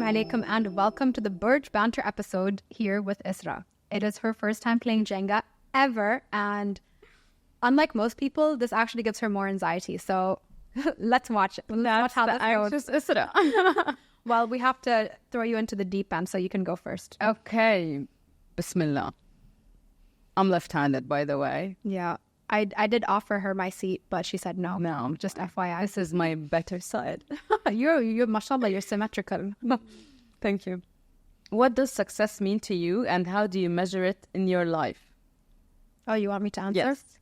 alaikum and welcome to the Burj Banter episode here with Israa. It is her first time playing Jenga ever, and unlike most people, this actually gives her more anxiety. So let's watch it. Let's watch how this goes. Israa. Well, we have to throw you into the deep end, so you can go first. Okay. Bismillah. I'm left-handed, by the way. Yeah. I did offer her my seat, but she said no. No. Just FYI. This is my better side. You're mashallah, you're symmetrical. Thank you. What does success mean to you, and how do you measure it in your life? Oh, you want me to answer? Yes.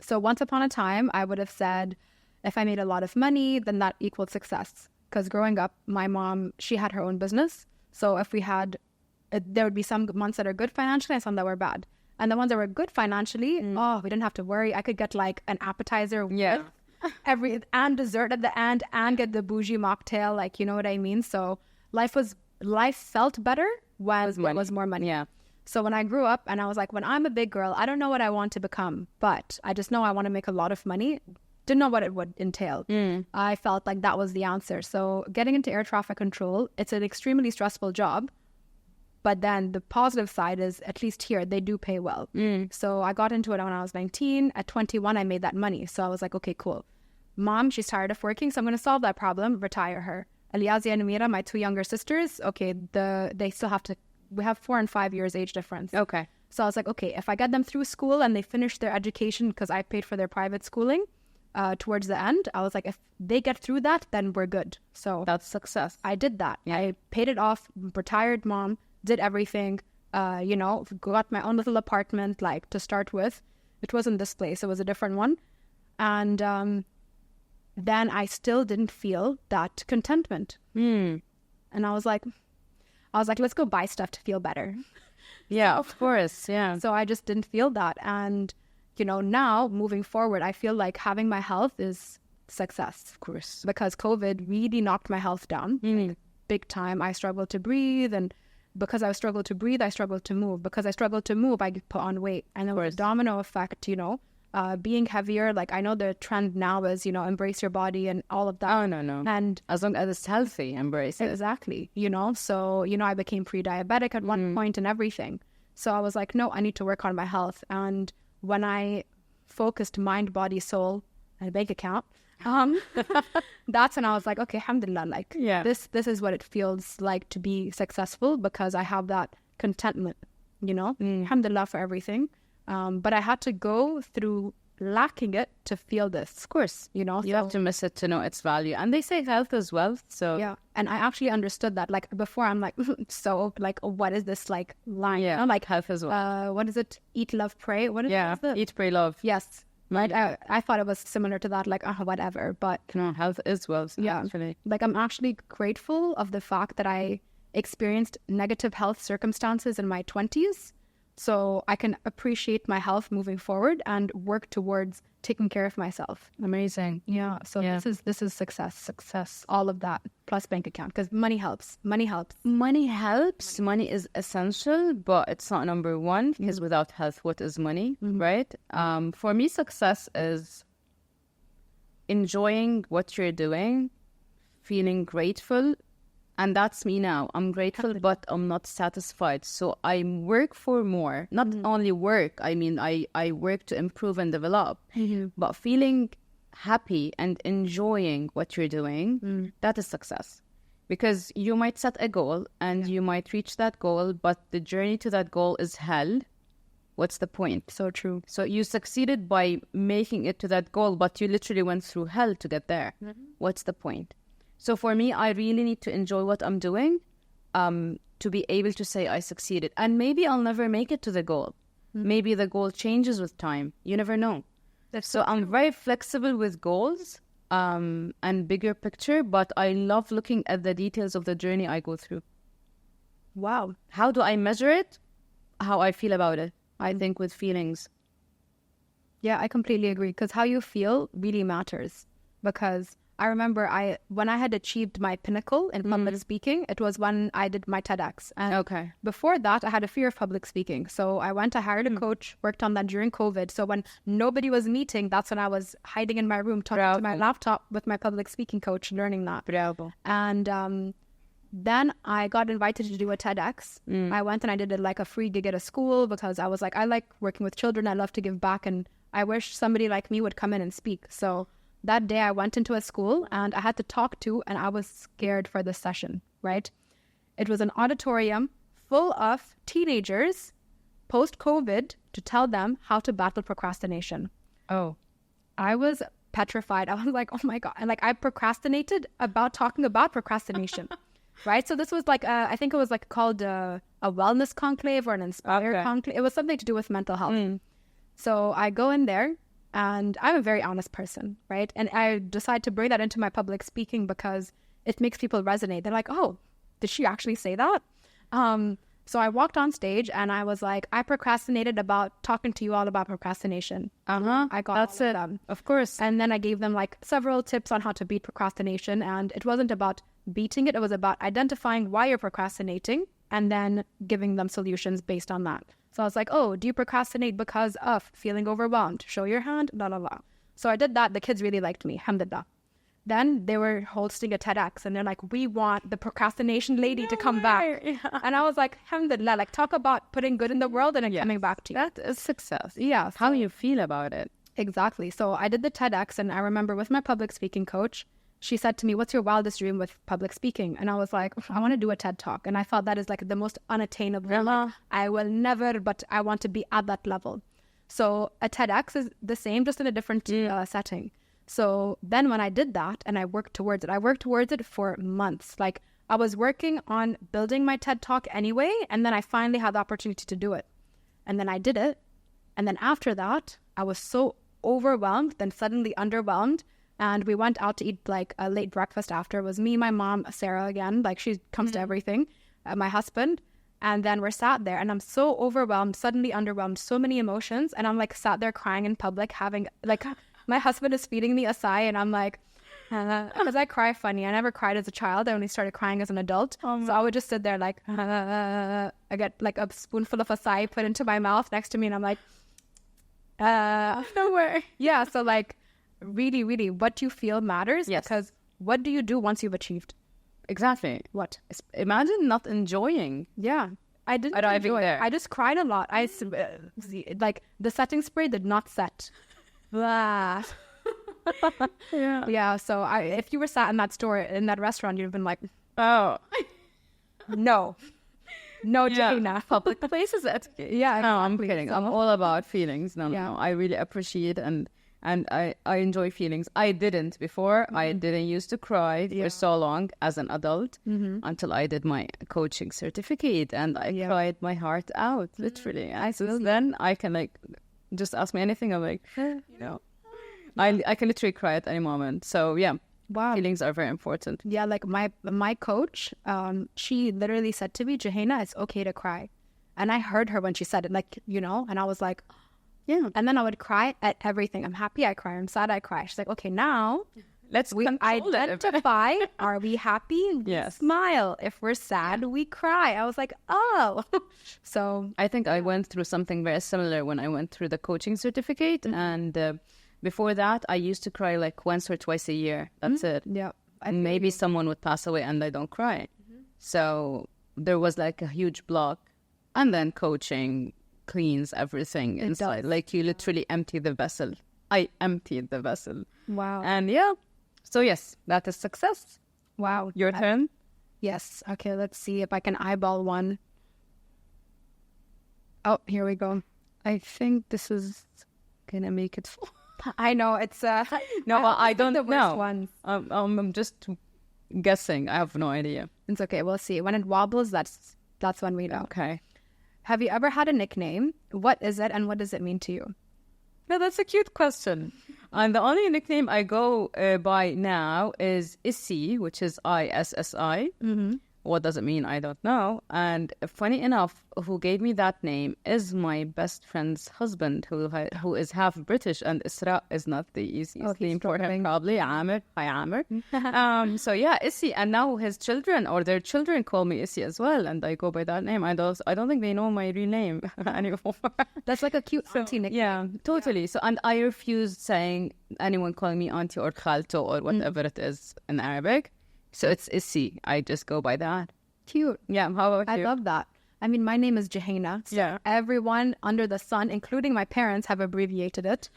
So once upon a time, I would have said, if I made a lot of money, then that equaled success. Because growing up, my mom, she had her own business. So if we had, there would be some months that are good financially and some that were bad. And the ones that were good financially, we didn't have to worry. I could get like an appetizer with and dessert at the end and get the bougie mocktail. Like, you know what I mean? So life felt better when it was more money. Yeah. So when I grew up and I was like, when I'm a big girl, I don't know what I want to become, but I just know I want to make a lot of money. Didn't know what it would entail. I felt like that was the answer. So getting into air traffic control, it's an extremely stressful job. But then the positive side is, at least here, they do pay well. So I got into it when I was 19. At 21, I made that money. So I was like, okay, cool. Mom, she's tired of working, so I'm going to solve that problem, retire her. 𝐬𝐮𝐬𝐫𝐞 and 𝐬𝐮𝐬𝐫𝐞, my two younger sisters, okay, they still have to, we have 4 and 5 years age difference. Okay. So I was like, okay, if I get them through school and they finish their education, because I paid for their private schooling towards the end, I was like, if they get through that, then we're good. So that's success. I did that. Yeah. I paid it off, retired mom, did everything, got my own little apartment, like, to start with. It wasn't this place, it was a different one. And then I still didn't feel that contentment. And I was like, let's go buy stuff to feel better. Yeah, of course, yeah. So I just didn't feel that. And, now, moving forward, I feel like having my health is success. Of course. Because COVID really knocked my health down. Big time. I struggled to breathe, and because I struggled to breathe, I struggled to move. Because I struggled to move, I put on weight. And there was a domino effect, being heavier. Like, I know the trend now is, embrace your body and all of that. Oh, no. And as long as it's healthy, embrace it. Exactly. So, I became pre-diabetic at one point and everything. So I was like, no, I need to work on my health. And when I focused mind, body, soul, and bank account, that's when I was like, okay, alhamdulillah, like, this is what it feels like to be successful, because I have that contentment, alhamdulillah for everything. But I had to go through lacking it to feel this. Of course. You have to miss it to know its value. And they say health is wealth, so... Yeah, and I actually understood that. Like, before, I'm like, so, like, what is this, like, line? Yeah, like health is wealth. What is it? Eat, love, pray? What is it? Eat, pray, love. Yes. Right? I thought it was similar to that, like, whatever, but... No, health is wealth, actually. Like, I'm actually grateful of the fact that I experienced negative health circumstances in my 20s, so I can appreciate my health moving forward and work towards taking care of myself. Amazing. Yeah, so this is success, all of that, plus bank account, because money helps. Money helps. Money is essential, but it's not number one, because without health, what is money, right? For me, success is enjoying what you're doing, feeling grateful. And that's me now. I'm grateful, but I'm not satisfied. So I work for more. Not only work, I mean, I work to improve and develop. But feeling happy and enjoying what you're doing, that is success. Because you might set a goal and you might reach that goal, but the journey to that goal is hell. What's the point? So true. So you succeeded by making it to that goal, but you literally went through hell to get there. What's the point? So for me, I really need to enjoy what I'm doing to be able to say I succeeded. And maybe I'll never make it to the goal. Maybe the goal changes with time. You never know. So I'm very flexible with goals and bigger picture, but I love looking at the details of the journey I go through. Wow. How do I measure it? How I feel about it. I think with feelings. Yeah, I completely agree. Because how you feel really matters. Because I remember when I had achieved my pinnacle in public speaking, it was when I did my TEDx. And before that, I had a fear of public speaking. So I hired a coach, worked on that during COVID. So when nobody was meeting, that's when I was hiding in my room, talking to my laptop with my public speaking coach, learning that. Bravo. And Then I got invited to do a TEDx. I went and I did like a free gig at a school because I was like, I like working with children. I love to give back. And I wish somebody like me would come in and speak. So that day I went into a school and I had to talk to, and I was scared for this session, right? It was an auditorium full of teenagers post-COVID to tell them how to battle procrastination. Oh. I was petrified. I was like, oh my God. And like I procrastinated about talking about procrastination. Right? So this was like, I think it was like called a wellness conclave or an inspire conclave. It was something to do with mental health. So I go in there, and I'm a very honest person, right? And I decide to bring that into my public speaking because it makes people resonate. They're like, oh, did she actually say that? So I walked on stage and I was like, I procrastinated about talking to you all about procrastination. I got that's it. Of course. And then I gave them like several tips on how to beat procrastination. And it wasn't about beating it. It was about identifying why you're procrastinating and then giving them solutions based on that. So I was like, oh, do you procrastinate because of feeling overwhelmed? Show your hand, blah, blah, blah. So I did that. The kids really liked me. Alhamdulillah. Then they were hosting a TEDx and they're like, we want the procrastination lady to come back. Yeah. And I was like, alhamdulillah, like talk about putting good in the world and it coming back to you. That is success. Yeah. How you feel about it. Exactly. So I did the TEDx, and I remember with my public speaking coach, she said to me, what's your wildest dream with public speaking? And I was like, I want to do a TED Talk. And I thought that is like the most unattainable. Like, I will never, but I want to be at that level. So a TEDx is the same, just in a different setting. So then when I did that and I worked towards it for months. Like I was working on building my TED Talk anyway. And then I finally had the opportunity to do it. And then I did it. And then after that, I was so overwhelmed, then suddenly underwhelmed. And we went out to eat like a late breakfast after. It was me, my mom, Sarah again. Like she comes to everything. My husband. And then we're sat there and I'm so overwhelmed, suddenly underwhelmed, so many emotions. And I'm like sat there crying in public, having like my husband is feeding me acai and I'm like, because I cry funny. I never cried as a child. I only started crying as an adult. So I would just sit there like, I get like a spoonful of acai put into my mouth next to me and I'm like, nowhere. Yeah. So like really, really what you feel matters. Yes. Because what do you do once you've achieved? Exactly. What? Imagine not enjoying. Yeah. I didn't enjoy it. I just cried a lot. Like the setting spray did not set. Yeah. Yeah. So if you were sat in that store, in that restaurant, you'd have been like, oh, no, Jouhayna. Public places. Yeah. No, I'm kidding. So, I'm all about feelings. No. I really appreciate and I enjoy feelings. I didn't before. I didn't used to cry for so long as an adult until I did my coaching certificate and I cried my heart out, literally. And then I can like just ask me anything. I'm like, I can literally cry at any moment. So yeah, feelings are very important. Yeah, like my coach, she literally said to me, Jouhayna, it's okay to cry. And I heard her when she said it, like, and I was like, yeah. And then I would cry at everything. I'm happy, I cry. I'm sad, I cry. She's like, okay, now let's identify. Are we happy? Yes. Smile. If we're sad, we cry. I was like, oh. So I think I went through something very similar when I went through the coaching certificate. And before that, I used to cry like once or twice a year. That's it. Yeah. And maybe someone would pass away and I don't cry. So there was like a huge block. And then coaching cleans everything inside. Like you literally empty the vessel. I emptied the vessel. Wow. And so yes, that is success. Wow. Your turn? Yes. Okay, let's see if I can eyeball one. Oh, here we go. I think this is gonna make it full. I know it's no, I don't know. Worst ones. I'm just guessing. I have no idea. It's okay. We'll see. When it wobbles, that's when we know. Okay. Have you ever had a nickname? What is it and what does it mean to you? Yeah, that's a cute question. And the only nickname I go by now is Issi, which is ISSI. What does it mean? I don't know. And funny enough, who gave me that name is my best friend's husband, who is half British, and Israa is not the easiest name for him, probably. Amir. Hi, Amir. So yeah, Issi, and now his children or their children call me Issi as well, and I go by that name. I don't think they know my real name anymore. That's like a cute auntie nickname. Yeah, totally. So and I refuse saying anyone calling me auntie or khalto or whatever it is in Arabic. So it's Issy. I just go by that. Cute. Yeah, how about you? I love that. I mean, my name is Jouhayna. So Yeah. everyone under the sun, including my parents, have abbreviated it,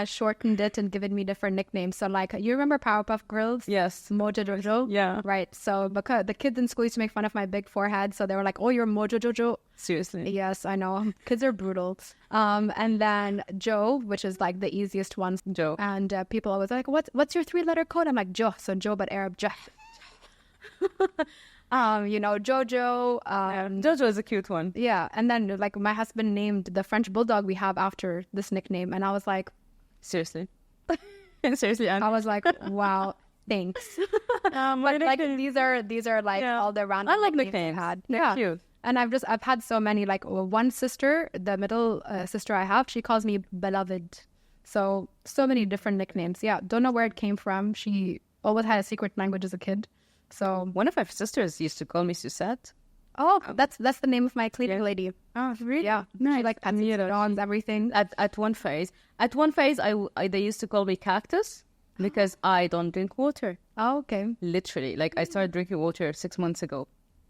shortened it, and given me different nicknames. So, like, you remember Powerpuff Girls? Yes. Mojo Jojo? Yeah. Right. So, because the kids in school used to make fun of my big forehead. So, they were like, oh, you're Mojo Jojo. Seriously. Yes, I know. Kids are brutal. And then Joe, which is like the easiest one. Joe. And people always like, what's your 3-letter code? I'm like, Joe. So, Joe, but Arab Joe. You know, Jojo. Jojo is a cute one. Yeah. And then, like, my husband named the French bulldog we have after this nickname. And I was like, Seriously. Seriously. I was like, wow, thanks. But like these are like all the random. I like nicknames nicknames. I've had. They're cute. And I've had so many. Like one sister, the middle sister I have, she calls me beloved. So many different nicknames. Yeah, don't know where it came from. She always had a secret language as a kid. So One of my sisters used to call me Susette. oh, that's the name of my cleaning lady. Oh, really? Yeah, Nice. she like pets dogs, everything. At one phase, they used to call me Cactus because I don't drink water. Oh, okay. Literally, like I started drinking water 6 months ago.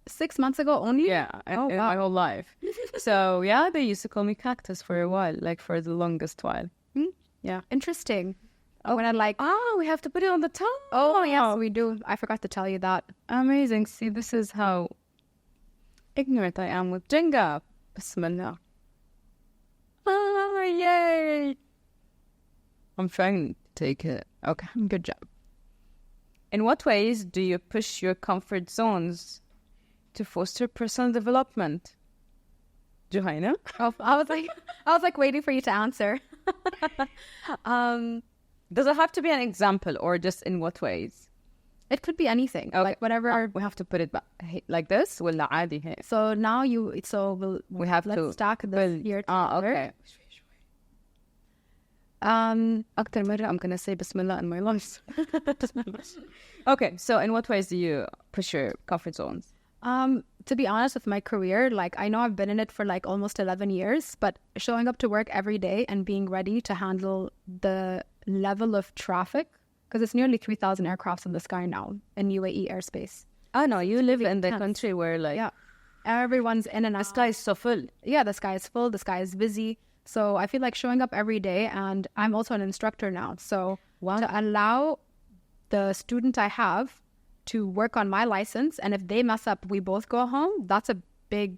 6 months ago only. Yeah, Oh, in wow. my whole life. So yeah, they used to call me Cactus for a while, like for the longest while. Yeah. Interesting. When I like. Oh, we have to put it on the top. Oh yes, we do. I forgot to tell you that. Amazing. See, this is how ignorant I am with Jenga. Bismillah. Oh, yay. I'm trying to take it. Okay. Good job. In what ways do you push your comfort zones to foster personal development? Jouhayna? Oh, I was like waiting for you to answer. Does it have to be an example or just in what ways? It could be anything. Okay. Like whatever. We have to put it back like this? ولا عادي هيك? So now We have let's to stack this build. here together. Okay. أكتر مرة I'm gonna say Bismillah in my life. Okay, so in what ways do you push your comfort zones? To be honest with my career, like I know I've been in it for like almost 11 years, but showing up to work every day and being ready to handle the level of traffic, because it's nearly 3,000 aircrafts in the sky now in UAE airspace. Oh no, you live in the country where like Yeah. Everyone's in and out. the sky is so full. Yeah, the sky is full, the sky is busy. So I feel like showing up every day, and I'm also an instructor now. So to allow the student I have to work on my license, and if they mess up, we both go home, that's a big...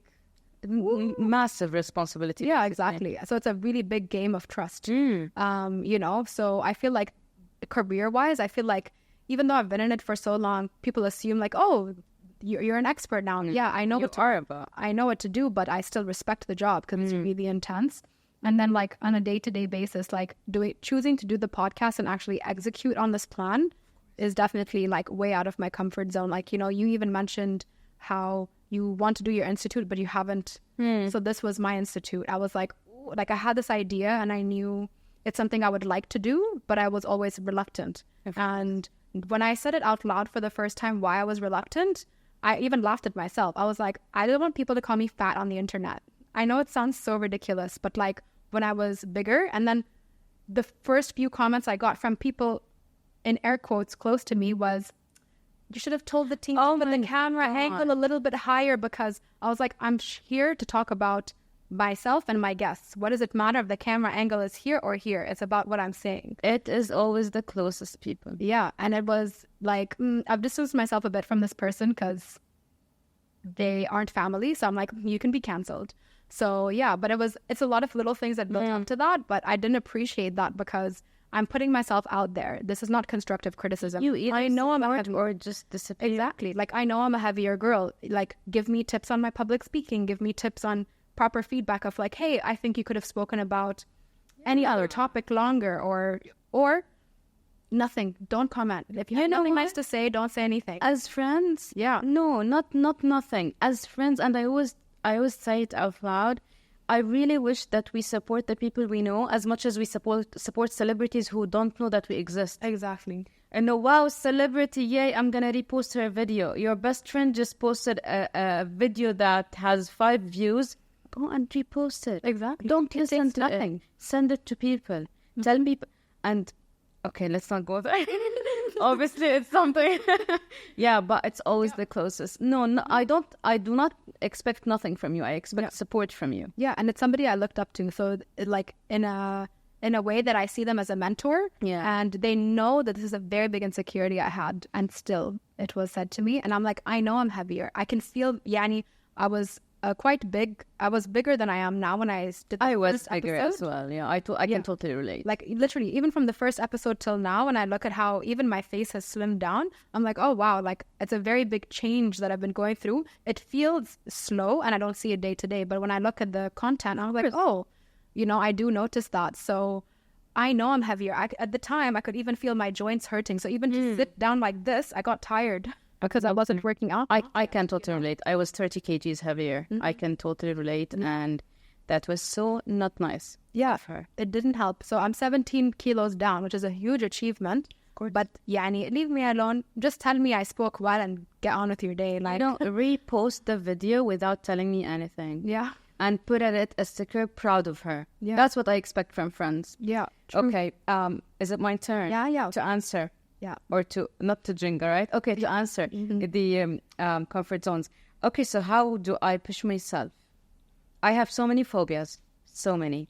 Massive responsibility. Yeah, exactly. So it's a really big game of trust. You know, so I feel like career-wise, I feel like even though I've been in it for so long, people assume like, oh, you're an expert now. Yeah, I know I know what to do, but I still respect the job because it's really intense. And then like on a day-to-day basis, like choosing to do the podcast and actually execute on this plan is definitely like way out of my comfort zone. Like, you know, you even mentioned how you want to do your institute, but you haven't. So this was my institute. I was like, ooh, like I had this idea and I knew it's something I would like to do, but I was always reluctant. And when I said it out loud for the first time, why I was reluctant, I even laughed at myself. I was like, I don't want people to call me fat on the internet. I know it sounds so ridiculous, but like when I was bigger, and then the first few comments I got from people in air quotes close to me was, you should have told the team to put the camera angle a little bit higher, because I was like, I'm here to talk about myself and my guests. What does it matter if the camera angle is here or here? It's about what I'm saying. It is always the closest people. Yeah. And it was like, I've distanced myself a bit from this person because they aren't family. So I'm like, you can be canceled. So yeah, but it's a lot of little things that built up to that, but I didn't appreciate that because I'm putting myself out there. This is not constructive criticism. I know I'm a or just disappear. Exactly. Like I know I'm a heavier girl. Like give me tips on my public speaking. Give me tips on proper feedback of like, hey, I think you could have spoken about any other topic longer, or nothing. Don't comment. If you have nothing nice to say, don't say anything. As friends, no, not nothing. As friends, and I always say it out loud. I really wish that we support the people we know as much as we support celebrities who don't know that we exist. Exactly. And wow, celebrity, yay, I'm gonna repost her video. Your best friend just posted a video that has 5 views. Go and repost it. Exactly. Don't listen to nothing. Send it to people. Tell people. And okay, let's not go there. Obviously, it's something. Yeah, but it's always the closest. No, I do not expect nothing from you. I expect support from you. Yeah, and it's somebody I looked up to. So, like, in a way that I see them as a mentor. Yeah. And they know that this is a very big insecurity I had. And still, it was said to me. And I'm like, I know I'm heavier. I can feel, Yani, I was quite big. I was bigger than I am now when I did the I was first bigger episode. as well. Yeah, I can totally relate. Like, literally, even from the first episode till now, when I look at how even my face has slimmed down, I'm like, oh, wow, like, it's a very big change that I've been going through. It feels slow, and I don't see it day to day. But when I look at the content, I'm like, oh, you know, I do notice that. So I know I'm heavier. At the time, I could even feel my joints hurting. So even to sit down like this, I got tired because I wasn't working out. I can totally relate. I was 30 kgs heavier. I can totally relate. And that was so not nice. Yeah, of her. It didn't help. So I'm 17 kilos down, which is a huge achievement. Of course. But Yani, leave me alone. Just tell me I spoke well and get on with your day. Like, don't repost the video without telling me anything. Yeah. And put at it a sticker proud of her. Yeah. That's what I expect from friends. Yeah. True. Okay. Is it my turn? Yeah. To answer. Yeah. Or not to Jenga, right? Okay, to answer the comfort zones. Okay, so how do I push myself? I have so many phobias. So many.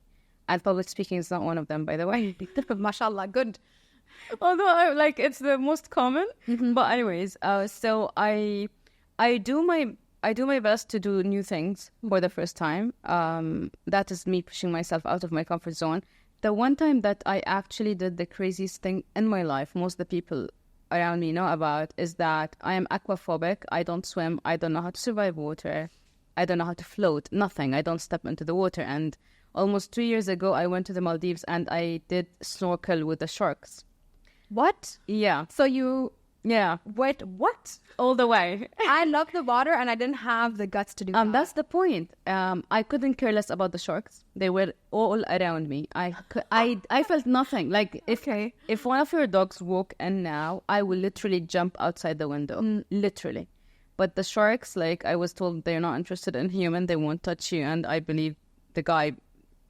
And public speaking is not one of them, by the way. Mashallah, good. Although, it's the most common. But anyways, so I do my best to do new things for the first time. That is me pushing myself out of my comfort zone. The one time that I actually did the craziest thing in my life, most of the people around me know about, is that I am aquaphobic. I don't swim. I don't know how to survive water. I don't know how to float. Nothing. I don't step into the water. And almost 2 years ago, I went to the Maldives and I did snorkel with the sharks. What? Yeah. So you... Yeah. Wait, what? All the way. I love the water and I didn't have the guts to do that. That's the point. I couldn't care less about the sharks. They were all around me. I felt nothing. Like, if one of your dogs walk in now, I will literally jump outside the window. Literally. But the sharks, like, I was told they're not interested in human. They won't touch you. And I believe the guy,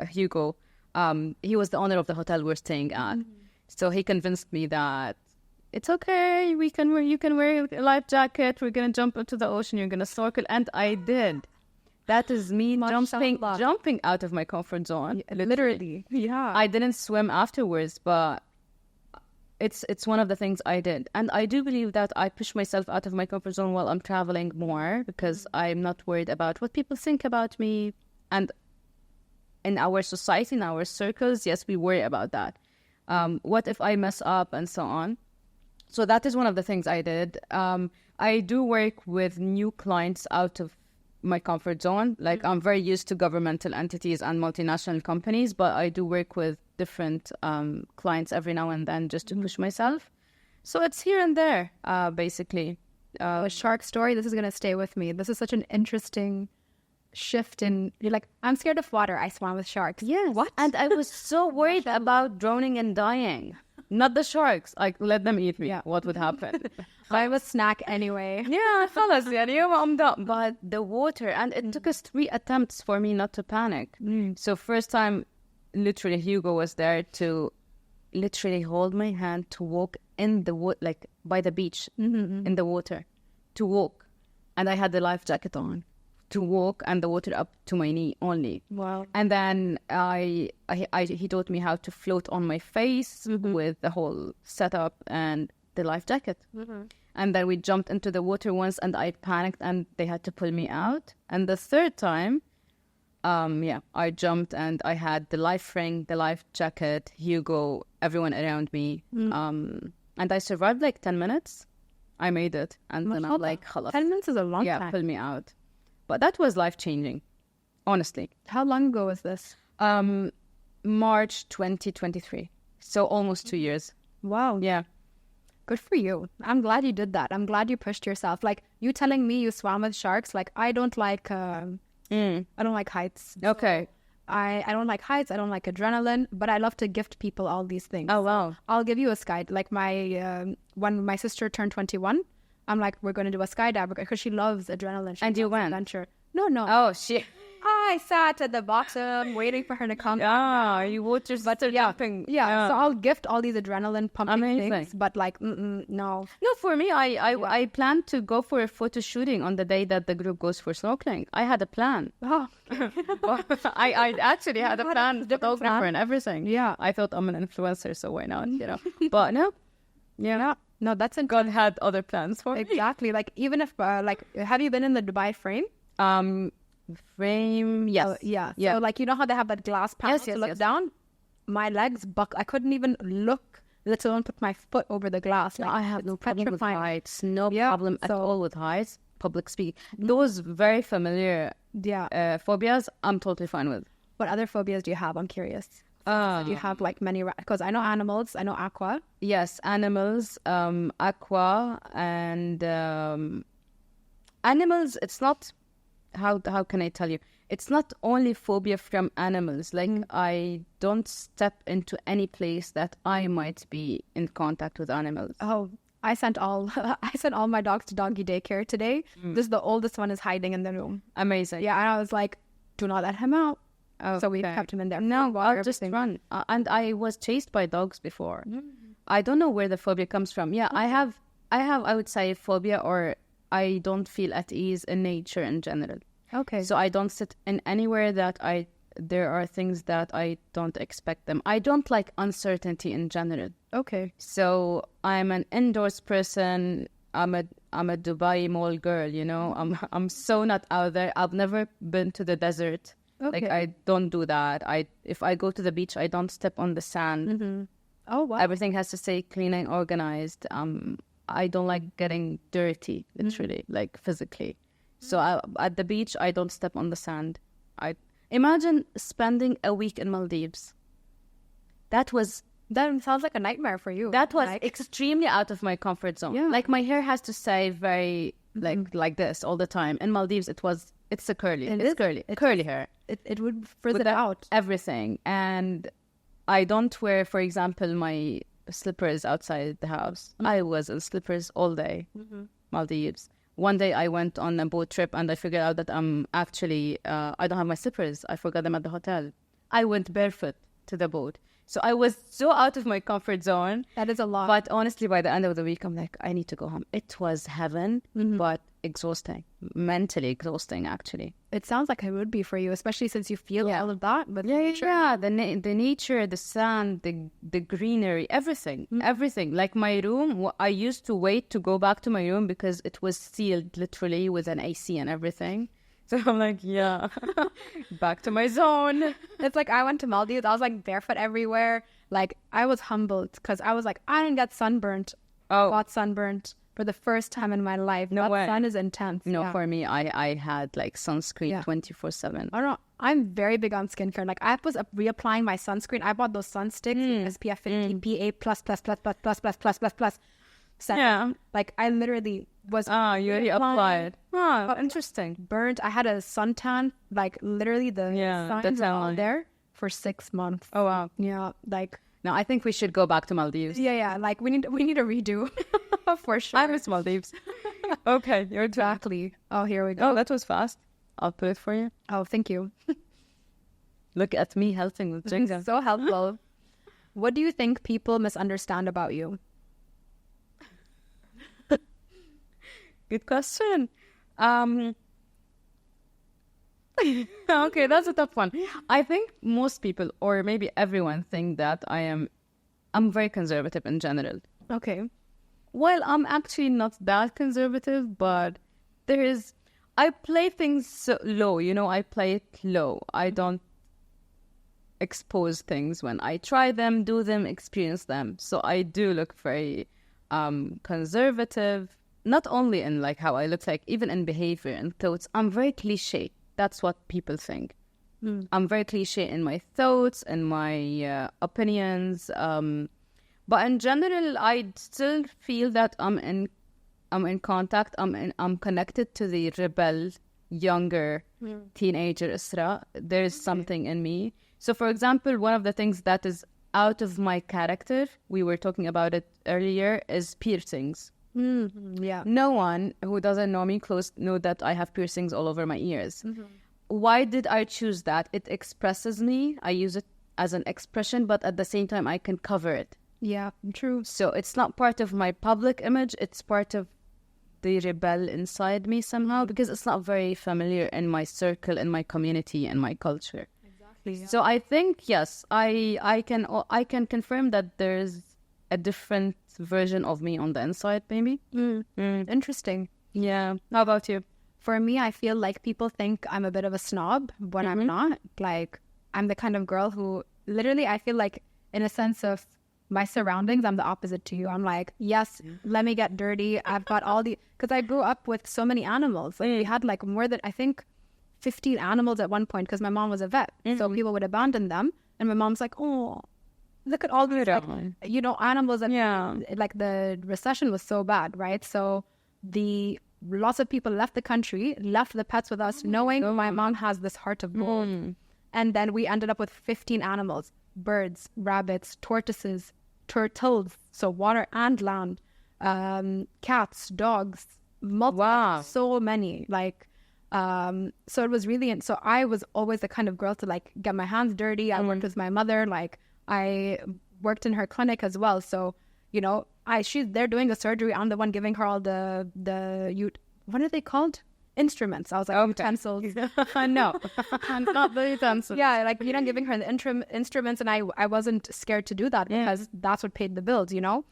Hugo, he was the owner of the hotel we're staying at. So he convinced me that it's okay, you can wear a life jacket, we're going to jump into the ocean, you're going to snorkel. And I did. That is me jumping out of my comfort zone. Literally. Yeah. I didn't swim afterwards, but it's one of the things I did. And I do believe that I push myself out of my comfort zone while I'm traveling more because I'm not worried about what people think about me. And in our society, in our circles, yes, we worry about that. What if I mess up and so on? So that is one of the things I did. I do work with new clients out of my comfort zone. Like, I'm very used to governmental entities and multinational companies, but I do work with different clients every now and then just to push myself. So it's here and there, basically. A shark story, this is going to stay with me. This is such an interesting shift in, you're like, I'm scared of water. I swam with sharks. Yes. What? And I was so worried about drowning and dying. Not the sharks. Like, let them eat me. Yeah. What would happen? I was snack anyway. Yeah, خلاص يعني I'm done. But the water, and it took us 3 attempts for me not to panic. So first time, literally Hugo was there to literally hold my hand to walk in the water, like by the beach, in the water, to walk. And I had the life jacket on. To walk and the water up to my knee only. Wow. And then he taught me how to float on my face with the whole setup and the life jacket. And then we jumped into the water once and I panicked and they had to pull me out. And the third time, I jumped and I had the life ring, the life jacket, Hugo, everyone around me. And I survived like 10 minutes. I made it. And then I'm like, khalas. 10 minutes is a long time. Yeah, pull me out. But that was life-changing, honestly. How long ago was this? March 2023. So almost 2 years. Wow. Yeah. Good for you. I'm glad you did that. I'm glad you pushed yourself. Like, you telling me you swam with sharks, like, I don't like I don't like heights. Okay. So I don't like heights. I don't like adrenaline, but I love to gift people all these things. Oh, wow. I'll give you a sky. Like, when my sister turned 21, I'm like, we're going to do a skydive because she loves adrenaline. And you went? Adventure. No. Oh, shit. I sat at the bottom waiting for her to come. Yeah, you watch your sister jumping. Yeah, so I'll gift all these adrenaline pumping Amazing. things, but like, no. No, for me, I planned to go for a photo shooting on the day that the group goes for snorkeling. I had a plan. Oh, I actually had a plan, different photographer plan. and everything. Yeah. I thought I'm an influencer, so why not, you know? But no, yeah. No, that's God had other plans for me. exactly. Like, even if, like, have you been in the Dubai frame? Frame, yes. Yeah. Yeah. So, like, you know how they have that glass panel Yes, to yes, look yes. down? My legs I couldn't even look, let alone put my foot over the glass. No, Like, I have no problem with petrifying. heights. No Yeah, problem at so- all with heights. Public speaking. Those very familiar Yeah. phobias, I'm totally fine with. What other phobias do you have? I'm curious. Do you have like many? Because I know animals. I know aqua. Yes, animals, aqua, and animals. It's not how can I tell you? It's not only phobia from animals. Like I don't step into any place that I might be in contact with animals. Oh, I sent all my dogs to doggy daycare today. This the oldest one is hiding in the room. Amazing. Yeah, and I was like, do not let him out. So we Okay. kept him in there. No, Water, I'll just everything. run. And I was chased by dogs before. I don't know where the phobia comes from. Yeah, I would say phobia, or I don't feel at ease in nature in general. Okay. So I don't sit in anywhere that there are things that I don't expect them. I don't like uncertainty in general. Okay. So I'm an indoors person. I'm a Dubai mall girl, you know. I'm so not out there. I've never been to the desert. Like Okay. I don't do that. If I go to the beach, I don't step on the sand. Oh wow. Everything has to stay clean and organized. I don't like getting dirty, literally, like physically. So at the beach, I don't step on the sand. I imagine spending a week in Maldives. That Sounds like a nightmare for you. was Like, extremely out of my comfort zone. Yeah. Like my hair has to stay very like this all the time. In Maldives, it's a curly. It It's is. curly hair. it would frizz With it out. everything. And I don't wear, for example, my slippers outside the house. I was in slippers all day. Maldives. One day I went on a boat trip and I figured out that I'm actually I don't have my slippers. I forgot them at the hotel. I went barefoot to the boat. So I was so out of my comfort zone. That is a lot. But honestly, by the end of the week, I'm like, I need to go home. It was heaven, but exhausting. Mentally exhausting, actually. It sounds like it would be for you, especially since you feel all of that. But Yeah, the nature, the sand, the greenery, everything. Like my room, I used to wait to go back to my room because it was sealed literally with an AC and everything. So I'm like, yeah, back to my zone. It's like I went to Maldives. I was like barefoot everywhere. Like I was humbled because I was like, I didn't get sunburnt. Got sunburnt for the first time in my life. No that way. sun is intense. No, Yeah. for me, I had like sunscreen Yeah. 24/7. I don't know. I'm very big on skincare. Like I was reapplying my sunscreen. I bought those sun sticks, SPF 50, PA plus plus plus plus plus plus plus plus plus. Yeah. Like I literally was. You already applied. Interesting. Burnt. I had a suntan. Like literally the signs that's were all how there for 6 months. Oh wow. Yeah. Like No, I think we should go back to Maldives. yeah. Like we need a redo for sure. I miss Maldives. Okay, your turn. Exactly. Oh, here we go. Oh, that was fast. I'll put it for you. Oh, thank you. Look at me helping with Jenga. So helpful. What do you think people misunderstand about you? Good question. Okay, that's a tough one. I think most people, or maybe everyone, think that I'm very conservative in general. Okay. Well, I'm actually not that conservative, but I play things so low, you know, I play it low. I don't expose things when I try them, do them, experience them. So I do look very conservative, not only in like how I look like, even in behavior and thoughts. I'm very cliche. That's what people think. I'm very cliche in my thoughts and my opinions. But in general, I still feel that I'm in contact. I'm connected to the rebel, younger teenager Israa. There's something in me. So, for example, one of the things that is out of my character, we were talking about it earlier, is piercings. Yeah. No one who doesn't know me close know that I have piercings all over my ears. why did I choose that? It expresses me. I use it as an expression, but at the same time, I can cover it. Yeah, true. So it's not part of my public image. It's part of the rebel inside me somehow, because it's not very familiar in my circle, in my community, in my culture. Exactly. Yeah. So I think, yes, I can confirm that there's a different version of me on the inside, maybe. Interesting. Yeah. How about you? For me, I feel like people think I'm a bit of a snob when I'm not. Like, I'm the kind of girl who literally, I feel like, in a sense of my surroundings, I'm the opposite to you. I'm like, yes, let me get dirty. I've got all the... Because I grew up with so many animals. Like, we had like more than, I think, 15 animals at one point because my mom was a vet. So people would abandon them. And my mom's like, oh, look at all these, like, you know, animals. And like the recession was so bad, right? So lots of people left the country, left the pets with us, knowing my mom has this heart of gold. And then we ended up with 15 animals: birds, rabbits, tortoises, turtles, so water and land, cats, dogs, so many. Like, so it was really, so I was always the kind of girl to like get my hands dirty. I worked with my mother, like I worked in her clinic as well. So, you know, they're doing a surgery. I'm the one giving her all the what are they called? Instruments. I was like, utensils. No, not the utensils. Yeah, like, you know, giving her the instruments, and I wasn't scared to do that because that's what paid the bills, you know?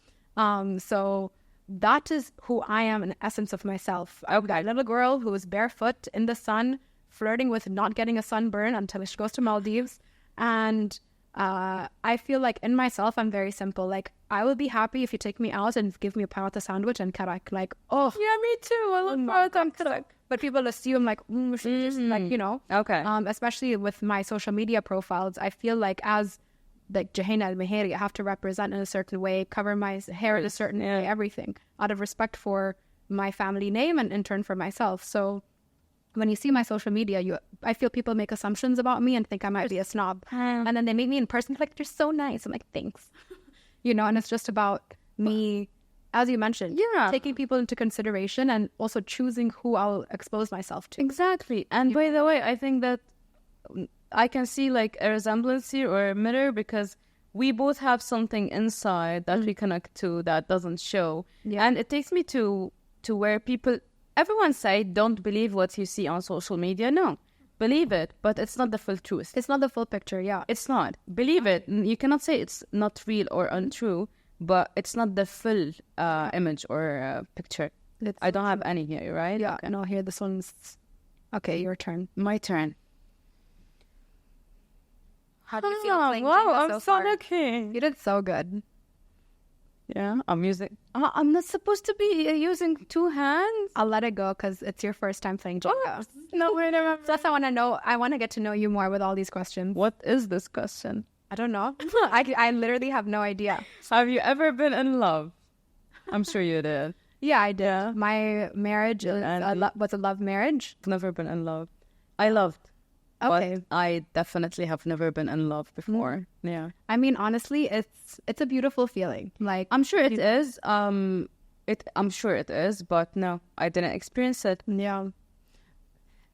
So that is who I am in the essence of myself. I'm a little girl who is barefoot in the sun, flirting with not getting a sunburn until she goes to Maldives. And I feel like in myself, I'm very simple. Like, I will be happy if you take me out and give me a paratha sandwich and karak. Like, oh. Yeah, me too. I love paratha and karak. But people assume like, just like, you know. Okay. Especially with my social media profiles, I feel like as like Jouhayna al-Meheri, I have to represent in a certain way, cover my hair in a certain way, everything, out of respect for my family name and in turn for myself. So when you see my social media, I feel people make assumptions about me and think I might be a snob. And then they meet me in person, like, you're so nice. I'm like, thanks. You know, and it's just about me, as you mentioned, taking people into consideration and also choosing who I'll expose myself to. Exactly. And by the way, I think that I can see like a resemblance here or a mirror, because we both have something inside that we connect to that doesn't show. Yeah. And it takes me to where everyone say, don't believe what you see on social media. No, believe it, but it's not the full truth. It's not the full picture, It's not. Believe it. You cannot say it's not real or untrue, but it's not the full image or picture. I don't have any here, right? Yeah, okay. No, here this one's... Okay, your turn. My turn. How do you feel playing Jenga so far? Lucky. You did so good. Yeah, I'm not supposed to be using two hands. I'll let it go because it's your first time playing Jenga. No, wait, so that's I want to know. I want to get to know you more with all these questions. What is this question? I don't know. I literally have no idea. Have you ever been in love? I'm sure you did. Yeah, I did. Yeah. My marriage was a love marriage. I've never been in love. I loved. Okay. But I definitely have never been in love before. Yeah. I mean, honestly, it's a beautiful feeling. Like, I'm sure it is. I'm sure it is, but no, I didn't experience it. Yeah.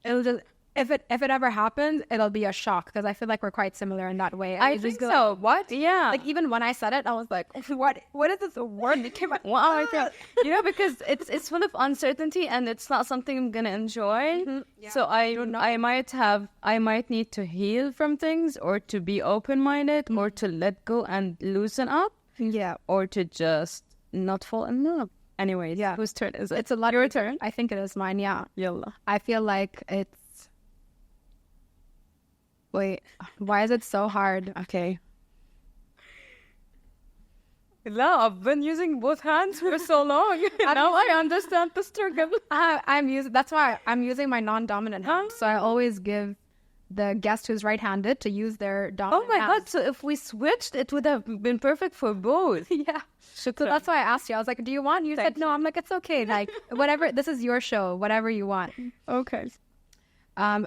It'll just, if it ever happens, it'll be a shock because I feel like we're quite similar in that way. I think so. Like, what? Yeah. Like, even when I said it, I was like, what is this word that came out? Wow. You know, because it's full of uncertainty and it's not something I'm gonna enjoy. Yeah. So I might need to heal from things, or to be open-minded, or to let go and loosen up. Yeah. Or to just not fall in love. Anyways, yeah. Whose turn is it? It's a lot. Your turn? I think it is mine, yeah. Yalla. I feel like it's... Wait, why is it so hard? Okay. No, I've been using both hands for so long. Now I understand the struggle. That's why I'm using my non-dominant hand. So I always give the guest who's right-handed to use their dominant hand. Oh my God, so if we switched, it would have been perfect for both. Yeah. So that's why I asked you. I was like, do you want? You said no. I'm like, it's okay. Like, whatever. This is your show. Whatever you want. Okay.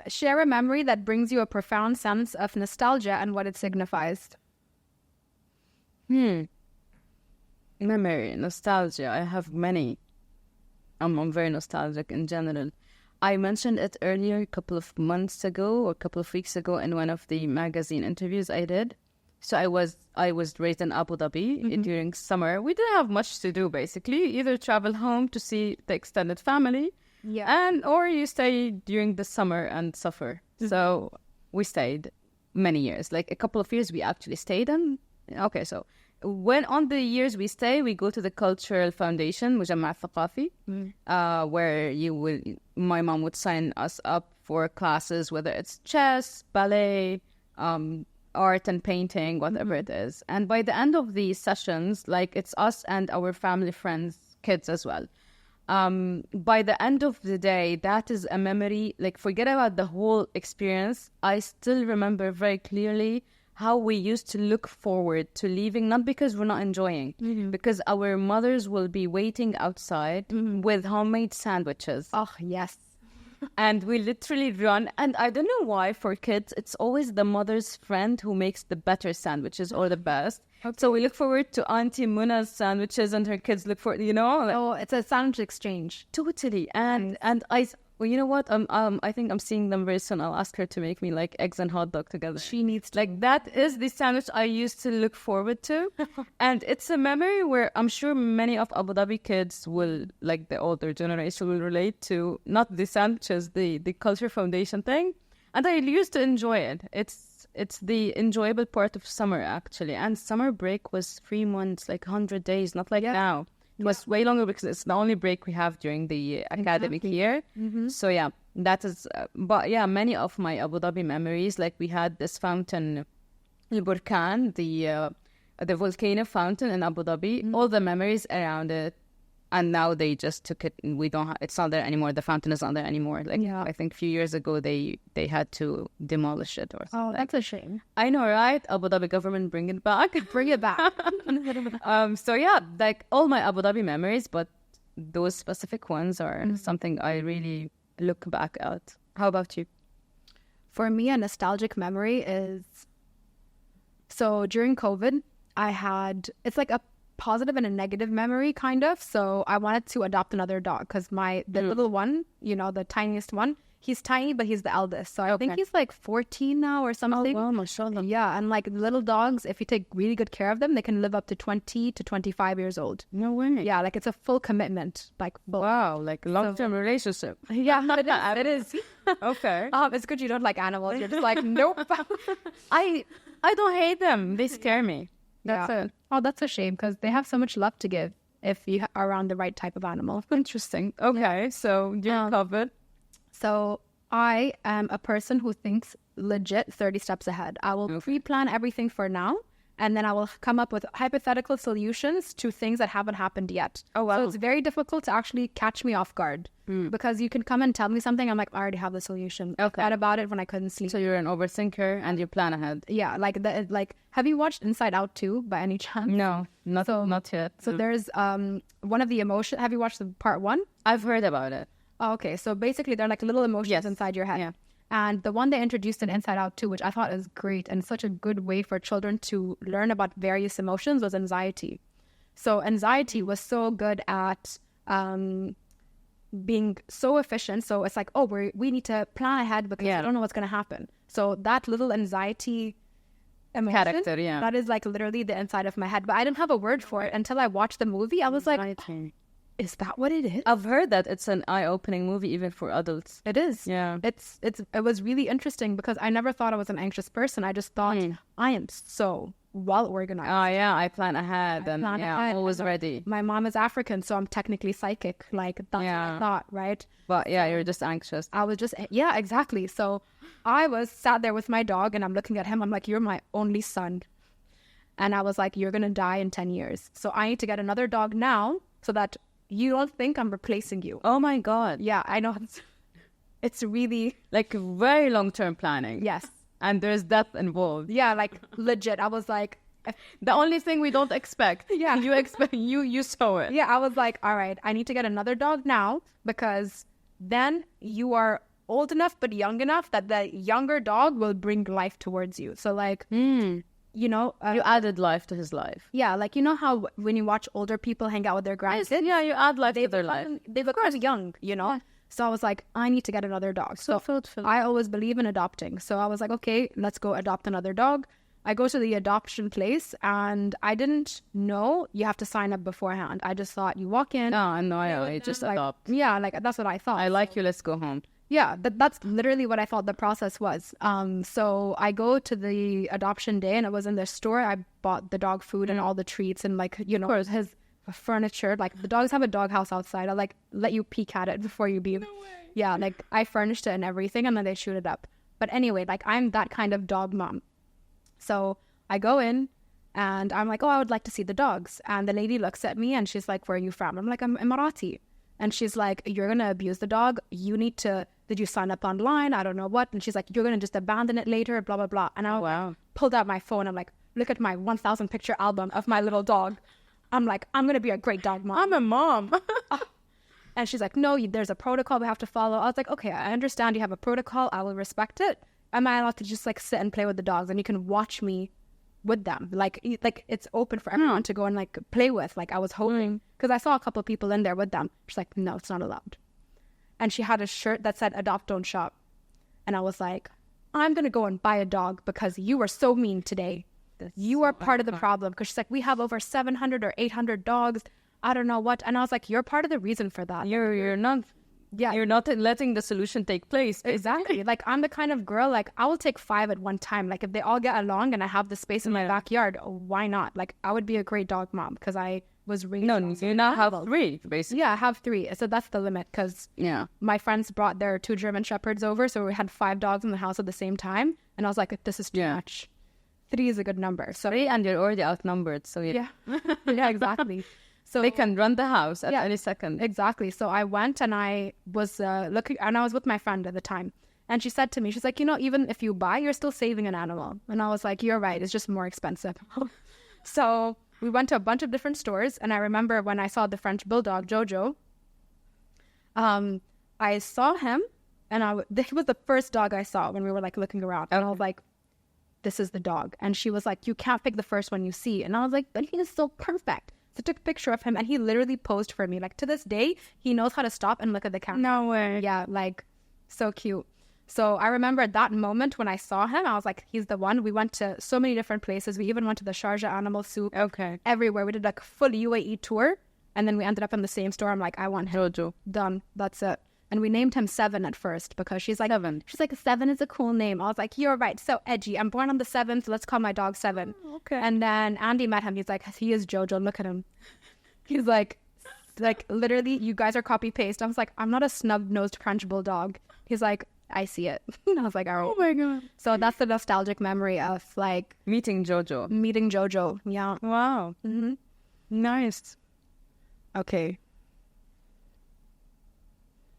Share a memory that brings you a profound sense of nostalgia and what it signifies. Memory, nostalgia. I have many. I'm very nostalgic in general. I mentioned it earlier a couple of months ago or a couple of weeks ago in one of the magazine interviews I did. So I was raised in Abu Dhabi during summer. We didn't have much to do, basically. Either travel home to see the extended family, or you stay during the summer and suffer. So we stayed many years, like a couple of years we actually stayed. And okay, so when on the years we stay, we go to the cultural foundation, مجمع الثقافي, where my mom would sign us up for classes, whether it's chess, ballet, art and painting, whatever it is. And by the end of these sessions, like it's us and our family friends, kids as well. By the end of the day, that is a memory, like forget about the whole experience. I still remember very clearly how we used to look forward to leaving, not because we're not enjoying, because our mothers will be waiting outside with homemade sandwiches. Oh, yes. And we literally run. And I don't know why for kids, it's always the mother's friend who makes the better sandwiches or the best. Okay. So we look forward to Auntie Muna's sandwiches and her kids look for, it's a sandwich exchange. Totally. And well, you know what? I think I'm seeing them very soon. I'll ask her to make me like eggs and hot dog together. She needs to. Like that is the sandwich I used to look forward to. And it's a memory where I'm sure many of Abu Dhabi kids will, like the older generation will relate to, not the sandwiches, the Culture Foundation thing. And I used to enjoy it. It's the enjoyable part of summer actually. And summer break was 3 months, like 100 days, not like now. It was way longer because it's the only break we have during the academic year. So yeah, that is, but yeah, many of my Abu Dhabi memories, like we had this fountain, 𝐼𝐮𝐽𝐻, the volcano fountain in Abu Dhabi, all the memories around it. And now they just took it and it's not there anymore. The fountain is not there anymore. Like I think a few years ago, they had to demolish it or something. Oh, that's a shame. I know, right? Abu Dhabi government, bring it back. Bring it back. So yeah, like all my Abu Dhabi memories, but those specific ones are something I really look back at. How about you? For me, a nostalgic memory is, so during COVID, it's like a positive and a negative memory kind of. So I wanted to adopt another dog because the little one, the tiniest one, he's tiny, but he's the eldest. So I think he's like 14 now or something. Oh, wow, mashallah. Yeah, and like little dogs, if you take really good care of them, they can live up to 20 to 25 years old. No way. Yeah, like it's a full commitment. Like wow, like a long-term relationship. Yeah, it is. Okay. It's good you don't like animals. You're just like, nope. I don't hate them. They scare me. That's it. Oh, that's a shame because they have so much love to give if you are around the right type of animal. Interesting. Okay, so you're covered. So I am a person who thinks legit 30 steps ahead. I will pre-plan everything for now, and then I will come up with hypothetical solutions to things that haven't happened yet. Oh, wow. So it's very difficult to actually catch me off guard because you can come and tell me something. I'm like, I already have the solution. I thought about it when I couldn't sleep. So you're an overthinker and you plan ahead. Yeah, have you watched Inside Out 2 by any chance? No, not yet. So there's one of the emotions. Have you watched the part 1? I've heard about it. Oh, okay. So basically they're like little emotions inside your head. Yeah. And the one they introduced in Inside Out 2, which I thought is great and such a good way for children to learn about various emotions, was anxiety. So anxiety was so good at being so efficient. So it's like, we need to plan ahead because we don't know what's going to happen. So that little anxiety emotion, that is like literally the inside of my head. But I didn't have a word for it until I watched the movie. I was like, is that what it is? I've heard that it's an eye-opening movie even for adults. It is. Yeah. It was really interesting because I never thought I was an anxious person. I just thought I am so well organized. Oh yeah, I plan ahead I'm always ready. My mom is African, so I'm technically psychic. Like that's what I thought, right? But yeah, you're just anxious. I was just exactly. So I was sat there with my dog and I'm looking at him. I'm like, you're my only son. And I was like, you're gonna die in 10 years. So I need to get another dog now so that you don't think I'm replacing you. Oh my God. Yeah, I know. It's really like very long-term planning. Yes. And there's death involved. Yeah, like legit. I was like, the only thing we don't expect. Yeah. You expect, you saw it. Yeah, I was like, all right, I need to get another dog now because then you are old enough but young enough that the younger dog will bring life towards you. So like, you added life to his life. Yeah, like you know how when you watch older people hang out with their grandkids, you add life to their life. They become young, So I was like, I need to get another dog. So I always believe in adopting. So I was like, okay, let's go adopt another dog. I go to the adoption place and I didn't know you have to sign up beforehand. I just thought you walk in. Oh, no, I just adopt. Yeah, like that's what I thought. I like you, let's go home. Yeah, that's literally what I thought the process was. So I go to the adoption day and it was in their store. I bought the dog food and all the treats and like, you know, his furniture. Like the dogs have a dog house outside. I'll like let you peek at it before you leave. No way. Yeah, like I furnished it and everything and then they shoot it up. But anyway, like I'm that kind of dog mom. So I go in and I'm like, oh, I would like to see the dogs. And the lady looks at me and she's like, where are you from? I'm like, I'm Emirati. And she's like, you're going to abuse the dog. You need to, did you sign up online? I don't know what. And she's like, you're going to just abandon it later, blah, blah, blah. And I pulled out my phone. I'm like, look at my 1,000 picture album of my little dog. I'm like, I'm going to be a great dog mom. I'm a mom. And she's like, no, there's a protocol we have to follow. I was like, okay, I understand you have a protocol. I will respect it. Am I allowed to just like sit and play with the dogs and you can watch me with them? Like it's open for everyone to go and like play with. Like I was hoping, because I saw a couple of people in there with them. She's like, no, it's not allowed. And she had a shirt that said adopt, don't shop. And I was like, I'm going to go and buy a dog because you were so mean today. You are part of the problem. Because she's like, we have over 700 or 800 dogs. I don't know what. And I was like, you're part of the reason for that. You're not. Yeah, you're not letting the solution take place. Exactly. Like I'm the kind of girl, like I will take 5 at one time. Like if they all get along and I have the space in my backyard, why not? Like I would be a great dog mom because I was raised. No, you now have 3, basically. Yeah, I have 3. So that's the limit because my friends brought their 2 German Shepherds over. So we had 5 dogs in the house at the same time. And I was like, this is too much. 3 is a good number. So 3 and you're already outnumbered. So yeah, exactly. So they can run the house at any second. Exactly. So I went and I was looking, and I was with my friend at the time. And she said to me, she's like, you know, even if you buy, you're still saving an animal. And I was like, you're right. It's just more expensive. So we went to a bunch of different stores. And I remember when I saw the French bulldog, Jojo, I saw him and he was the first dog I saw when we were like looking around. And I was like, this is the dog. And she was like, you can't pick the first one you see. And I was like, but he is so perfect. So I took a picture of him and he literally posed for me. Like to this day, he knows how to stop and look at the camera. No way. Yeah, like so cute. So I remember that moment when I saw him, I was like, he's the one. We went to so many different places. We even went to the Sharjah Animal Soup. Okay. Everywhere. We did like a full UAE tour. And then we ended up in the same store. I'm like, I want him. Jojo. Done. That's it. And we named him 7 at first because she's like, 7. She's like, 7 is a cool name. I was like, you're right. So edgy. I'm born on the 7th. Let's call my dog 7. Oh, okay. And then Andy met him. He's like, he is Jojo. Look at him. He's like literally, you guys are copy paste. I was like, I'm not a snub-nosed French bulldog. He's like, I see it. And I was like, all right. Oh my God. So that's the nostalgic memory of like meeting Jojo. Yeah. Wow. Mm-hmm. Nice. Okay.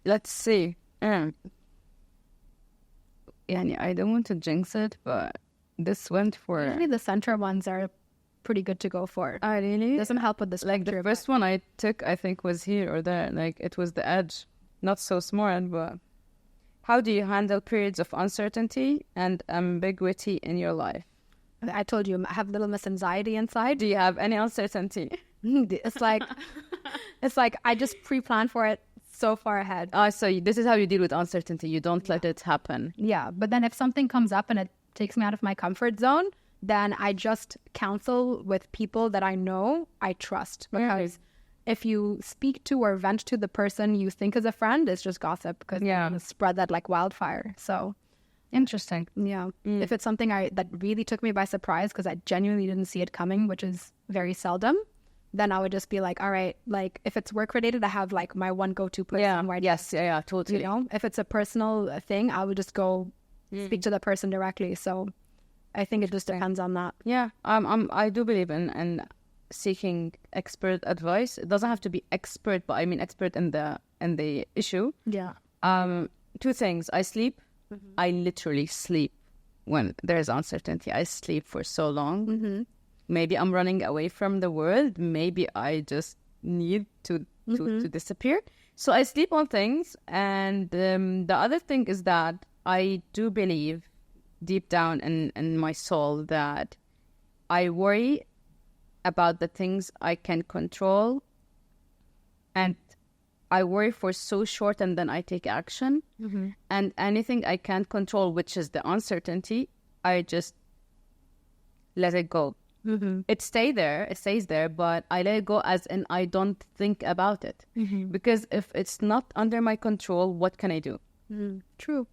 Let's see. Yeah, I don't want to jinx it, but this went for... Usually the center ones are pretty good to go for. Oh, really? Doesn't help with this. Like the first one I took, I think, was here or there. Like it was the edge. Not so smart, but... How do you handle periods of uncertainty and ambiguity in your life? I told you, I have little miss anxiety inside. Do you have any uncertainty? It's like I just pre-plan for it so far ahead. So this is how you deal with uncertainty. You don't let it happen. Yeah, but then if something comes up and it takes me out of my comfort zone, then I just counsel with people that I know I trust. Because if you speak to or vent to the person you think is a friend, it's just gossip because you're going to spread that like wildfire. So interesting. Yeah. If it's something that really took me by surprise because I genuinely didn't see it coming, which is very seldom, then I would just be like, all right, like if it's work related, I have like my one go-to person. Yeah. Where Totally. You know, if it's a personal thing, I would just go speak to the person directly. So I think it just depends on that. Yeah. I do believe in seeking expert advice. It doesn't have to be expert, but I mean expert in the issue. Yeah. 2 things. I sleep. I literally sleep when there's uncertainty. I sleep for so long. Maybe I'm running away from the world. Maybe I just need to disappear. So I sleep on things. And the other thing is that I do believe deep down in my soul that I worry about the things I can control and I worry for so short and then I take action. And anything I can't control, which is the uncertainty, I just let it go. It stays there, but I let it go as in I don't think about it. Because if it's not under my control, what can I do? True.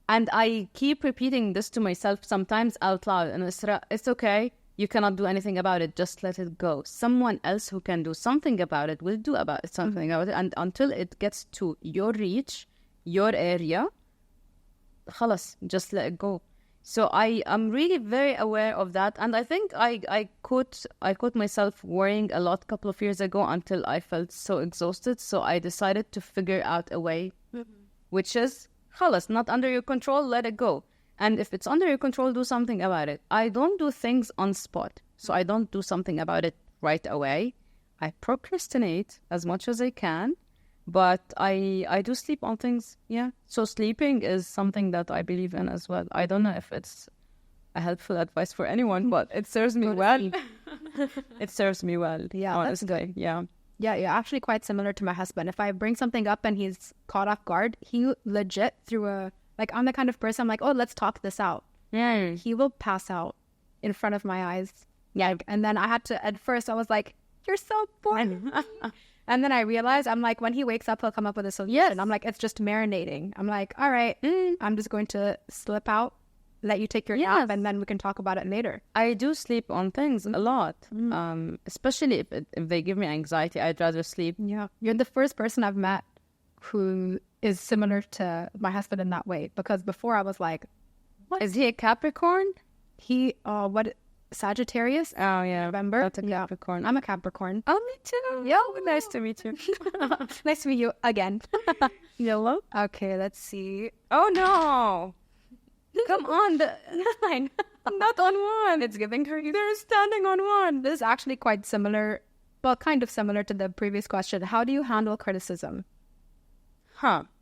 And I keep repeating this to myself sometimes out loud. And it's okay. You cannot do anything about it. Just let it go. Someone else who can do something about it will do something about it. And until it gets to your reach, your area, خلاص, just let it go. So I am really very aware of that. And I think I caught myself worrying a lot a couple of years ago until I felt so exhausted. So I decided to figure out a way, which is, خلاص, not under your control, let it go. And if it's under your control, do something about it. I don't do things on spot. So I don't do something about it right away. I procrastinate as much as I can. But I do sleep on things, yeah. So sleeping is something that I believe in as well. I don't know if it's a helpful advice for anyone, but it serves me well. It serves me well, yeah, honestly, yeah. Yeah, you're actually quite similar to my husband. If I bring something up and he's caught off guard, he legit I'm the kind of person, I'm like, oh, let's talk this out. Yeah. He will pass out in front of my eyes. Yeah. And then at first I was like, you're so boring. And then I realized, I'm like, when he wakes up, he'll come up with a solution. Yes. I'm like, it's just marinating. I'm like, all right, I'm just going to slip out, let you take your nap, and then we can talk about it later. I do sleep on things a lot, especially if they give me anxiety. I'd rather sleep. Yeah. You're the first person I've met who is similar to my husband in that way. Because before I was like, what? Is he a Capricorn? Sagittarius? Oh, yeah. November? That's a Capricorn. I'm a Capricorn. Oh, me too. Yeah. Nice to meet you. Nice to meet you again. Yellow? Okay, let's see. Oh, no. Come on. Not on one. It's giving her. They're standing on one. This is actually quite similar, well, kind of similar to the previous question. How do you handle criticism?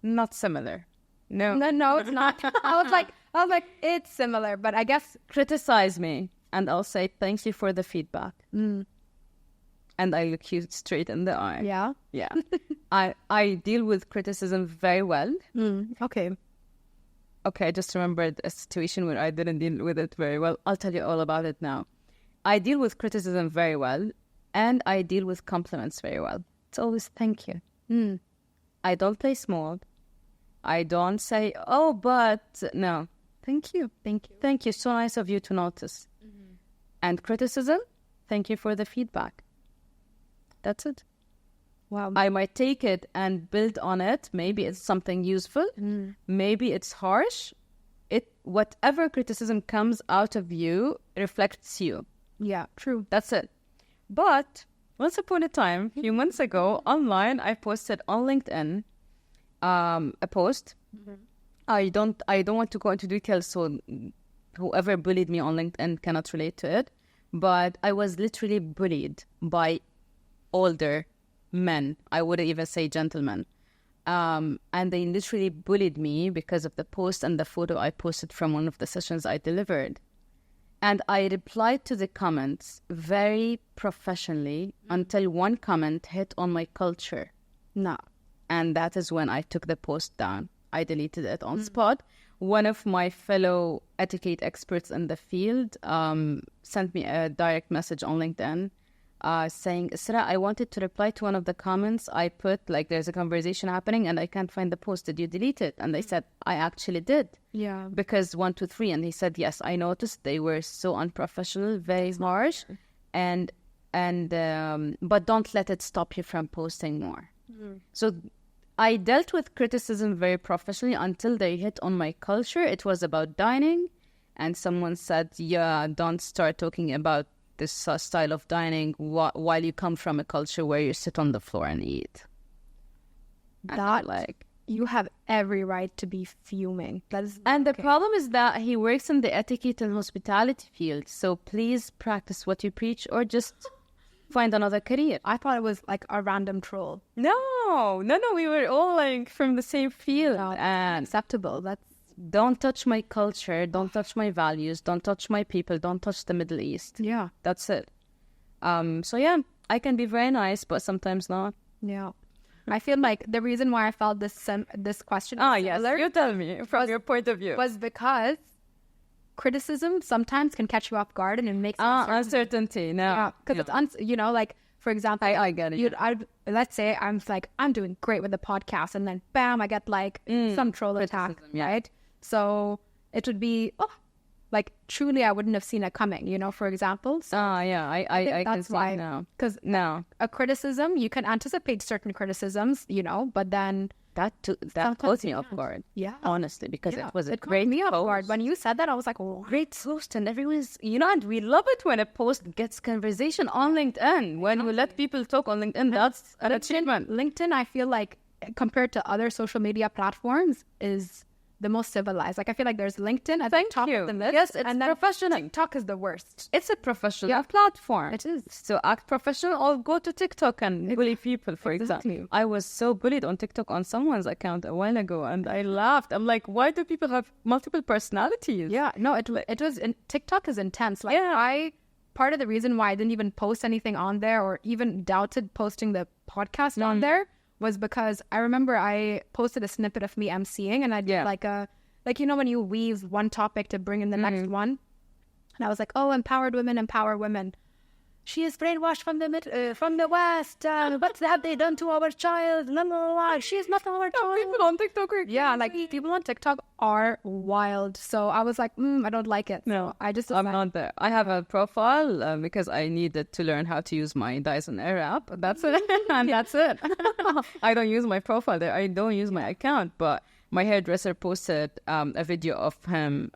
Not similar. No, it's not. I was like, it's similar, but I guess criticize me, and I'll say thank you for the feedback. And I look you straight in the eye. Yeah. I deal with criticism very well. Okay. I just remembered a situation where I didn't deal with it very well. I'll tell you all about it now. I deal with criticism very well, and I deal with compliments very well. It's always thank you. I don't play small. I don't say, oh, but no. Thank you. Thank you. So nice of you to notice. And criticism, thank you for the feedback. That's it. Wow. I might take it and build on it. Maybe it's something useful. Maybe it's harsh. Whatever criticism comes out of you reflects you. Yeah, true. That's it. But once upon a time, a few months ago, online, I posted on LinkedIn a post. I don't want to go into details, so whoever bullied me on LinkedIn cannot relate to it. But I was literally bullied by older men. I wouldn't even say gentlemen. And they literally bullied me because of the post and the photo I posted from one of the sessions I delivered. And I replied to the comments very professionally until one comment hit on my culture. No. And that is when I took the post down. I deleted it on spot. One of my fellow etiquette experts in the field sent me a direct message on LinkedIn saying, Israa, I wanted to reply to one of the comments I put, like there's a conversation happening and I can't find the post. Did you delete it? And they said, I actually did. Yeah. Because 1, 2, 3. And he said, yes, I noticed they were so unprofessional, very harsh. And but don't let it stop you from posting more. So I dealt with criticism very professionally until they hit on my culture. It was about dining. And someone said, yeah, don't start talking about this style of dining while you come from a culture where you sit on the floor and eat. You have every right to be fuming. The problem is that he works in the etiquette and hospitality field. So please practice what you preach or just find another career. I thought it was like a random troll. No. We were all like from the same field. And acceptable. Don't touch my culture. Don't touch my values. Don't touch my people. Don't touch the Middle East. Yeah. That's it. So yeah, I can be very nice, but sometimes not. Yeah. I feel like the reason why I felt this question yes, you tell me from your point of view was because criticism sometimes can catch you off guard and it makes uncertainty. No, because it's like, for example, I get it. Let's say I'm doing great with the podcast, and then bam, I get like some troll attack, right? So it would be like truly I wouldn't have seen it coming, for example. So I that's can why, see now. because a criticism, you can anticipate certain criticisms, but then that caught me off guard. Yeah, honestly, because it was a it great caught me off post. guard when you said that. I was like, great post, and everyone's and we love it when a post gets conversation on LinkedIn. When you let people talk on LinkedIn, that's an achievement. LinkedIn, I feel like, compared to other social media platforms, is the most civilized. Like, I feel like there's LinkedIn at the top of the list. Yes, it's and then professional. TikTok is the worst. It's a professional platform. It is. So act professional or go to TikTok and bully people, for example. I was so bullied on TikTok on someone's account a while ago, and I laughed. I'm like, why do people have multiple personalities? Yeah, no, it was, TikTok is intense. Like, part of the reason why I didn't even post anything on there or even doubted posting the podcast on there was because I remember I posted a snippet of me emceeing, and I did when you weave one topic to bring in the next one, and I was like, oh, empower women. She is brainwashed from the West. What have they done to our child? La, la, la. She is not our child. People on TikTok are people on TikTok are wild. So I was like, I don't like it. No, so I'm not there. I have a profile because I needed to learn how to use my Dyson Air app. That's it. And that's it. I don't use my profile there. I don't use my account. But my hairdresser posted a video of him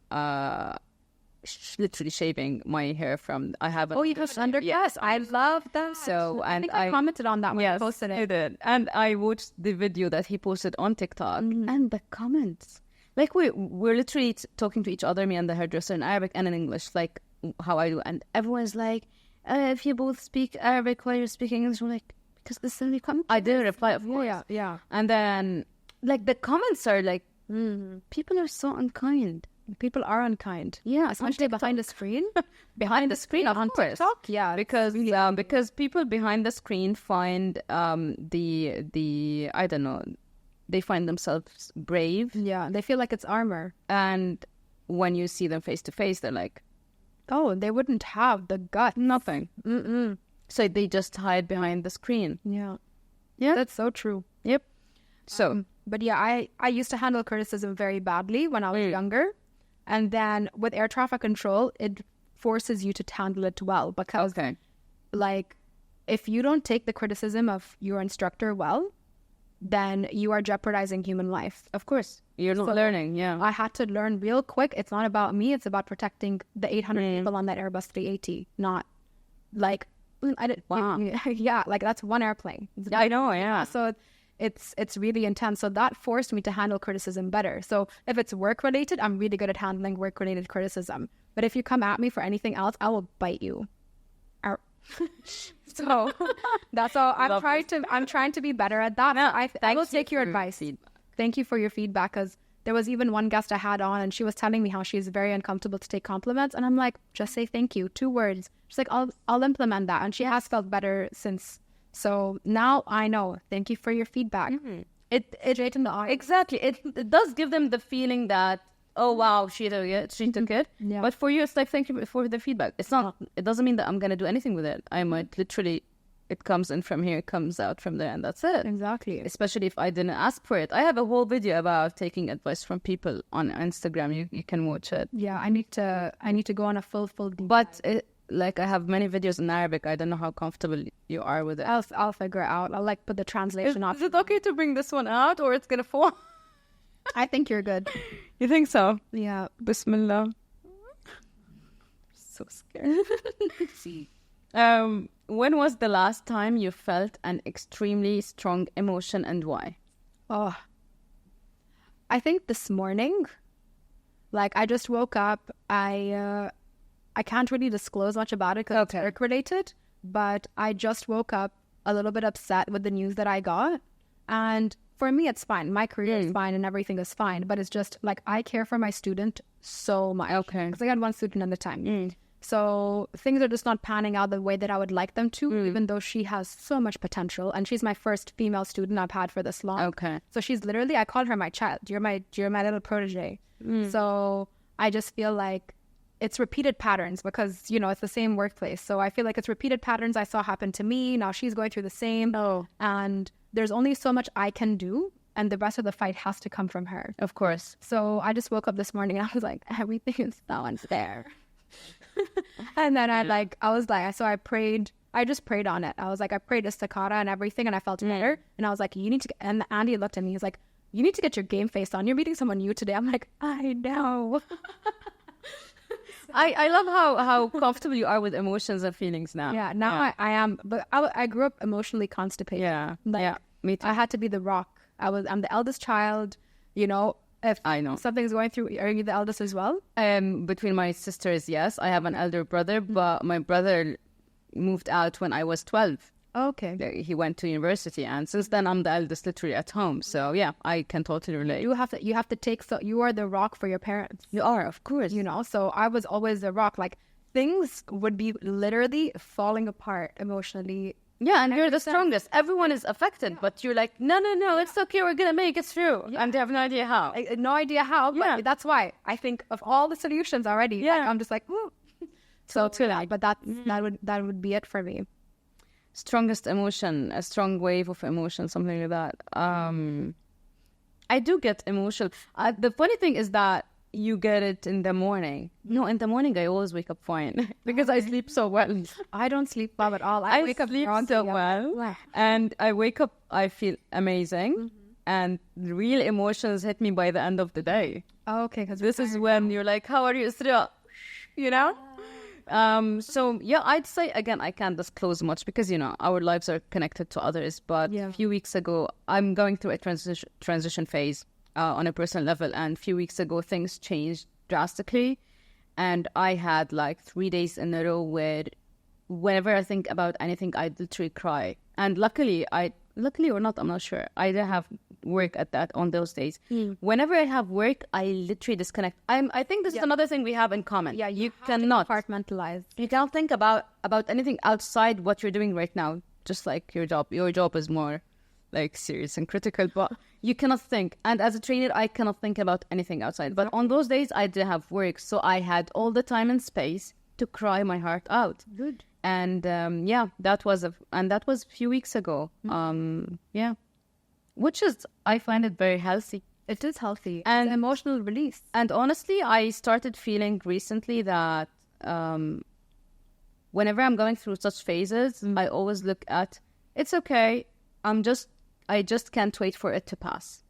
literally shaving my hair from. I have. You have under? Yes, I love that. So I think I commented on that when I posted it. I did, and I watched the video that he posted on TikTok, and the comments. Like we're literally talking to each other, me and the hairdresser, in Arabic and in English, like how I do, and everyone's like, "If you both speak Arabic while you're speaking English," I'm like, because this is come. I did reply, of course. Yeah. And then like the comments are like, people are so unkind. People are unkind. Yeah, especially behind the screen. Behind the screen, of course. TikTok, yeah, because people behind the screen find the I don't know, they find themselves brave. Yeah, they feel like it's armor. And when you see them face to face, they're like, oh, they wouldn't have the gut. Nothing. So they just hide behind the screen. Yeah, that's so true. Yep. So, but yeah, I used to handle criticism very badly when I was younger. And then with air traffic control, it forces you to handle it well, because like, if you don't take the criticism of your instructor well, then you are jeopardizing human life. Of course, you're not learning. Yeah, I had to learn real quick. It's not about me. It's about protecting the 800 people on that Airbus 380. Not like I didn't. Wow. Yeah, like that's one airplane. I know. Yeah. So it's really intense. So that forced me to handle criticism better. So if it's work related, I'm really good at handling work related criticism. But if you come at me for anything else, I will bite you. So that's all. I'm trying to be better at that. No, I will take your advice. Thank you for your feedback, because there was even one guest I had on, and she was telling me how she's very uncomfortable to take compliments, and I'm like, just say thank you, 2 words. She's like, I'll implement that, and she has felt better since. So now I know. Thank you for your feedback. It straight in the eye. Exactly. It does give them the feeling that, oh wow, she took it. Yeah. But for you, it's like, thank you for the feedback. It's not. It doesn't mean that I'm gonna do anything with it. I might literally, it comes in from here, it comes out from there, and that's it. Exactly. Especially if I didn't ask for it. I have a whole video about taking advice from people on Instagram. You can watch it. Yeah, I need to go on a full deep But like, I have many videos in Arabic. I don't know how comfortable you are with it. I'll figure it out. I'll like put the translation off. Is it okay to bring this one out, or it's gonna fall? I think you're good. You think so? Yeah. Bismillah. So scared. When was the last time you felt an extremely strong emotion, and why? Oh, I think this morning. Like, I just woke up. I can't really disclose much about it because it's work related, but I just woke up a little bit upset with the news that I got. And for me, it's fine. My career is fine and everything is fine. But it's just like, I care for my student so much. Okay. Because I had one student at the time. So things are just not panning out the way that I would like them to, even though she has so much potential. And she's my first female student I've had for this long. Okay. So she's literally, I call her my child. You're my little protege. So I just feel like it's repeated patterns because, you know, it's the same workplace. So I feel like it's repeated patterns I saw happen to me. Now she's going through the same. Oh. And there's only so much I can do. And the rest of the fight has to come from her. Of course. So I just woke up this morning and I was like, everything is so unfair. And then I prayed. I just prayed on it. I was like, I prayed istikhara and everything, and I felt better. And I was like, you need to. And Andy looked at me. He's like, you need to get your game face on. You're meeting someone new today. I'm like, I know. I love how comfortable you are with emotions and feelings now. Yeah, now I am. But I grew up emotionally constipated. Yeah, like, me too. I had to be the rock. I'm the eldest child. You know, if I know something's going through, are you the eldest as well? Between my sisters, yes. I have an elder brother, but my brother moved out when I was 12. Okay. He went to university, and since then I'm the eldest literally at home. So yeah, I can totally relate. You have to take, so you are the rock for your parents. You are, of course. You know, so I was always the rock. Like things would be literally falling apart emotionally. Yeah, and you're the strongest. Everyone is affected, but you're like, no, it's okay. We're gonna make it through, and they have no idea how. No idea how, but that's why I think of all the solutions already. Yeah, I'm just like, ooh. So to that, but that would be it for me. Strongest emotion, a strong wave of emotion, something like that. I do get emotional. The funny thing is that you get it in the morning. No, in the morning I always wake up fine because I sleep so well. I don't sleep well at all. I wake up so well, and I wake up, I feel amazing, and real emotions hit me by the end of the day. Okay, because this is when you're like, how are you, Israa? You know? So yeah, I'd say again, I can't disclose much because, you know, our lives are connected to others. But a few weeks ago, I'm going through a transition phase on a personal level. And a few weeks ago, things changed drastically. And I had like 3 days in a row where whenever I think about anything, I literally cry. And luckily or not, I'm not sure, I didn't have work on those days. Whenever I have work, I literally disconnect. I think this is another thing we have in common. Yeah, you cannot compartmentalize. You cannot think about anything outside what you're doing right now. Just like your job. Your job is more like serious and critical, but you cannot think. And as a trainer, I cannot think about anything outside. But on those days, I didn't have work, so I had all the time and space to cry my heart out. Good. And that was a few weeks ago. Which is, I find it very healthy. It is healthy. And it's emotional release. And honestly, I started feeling recently that whenever I'm going through such phases, I always look at, it's okay. I just can't wait for it to pass.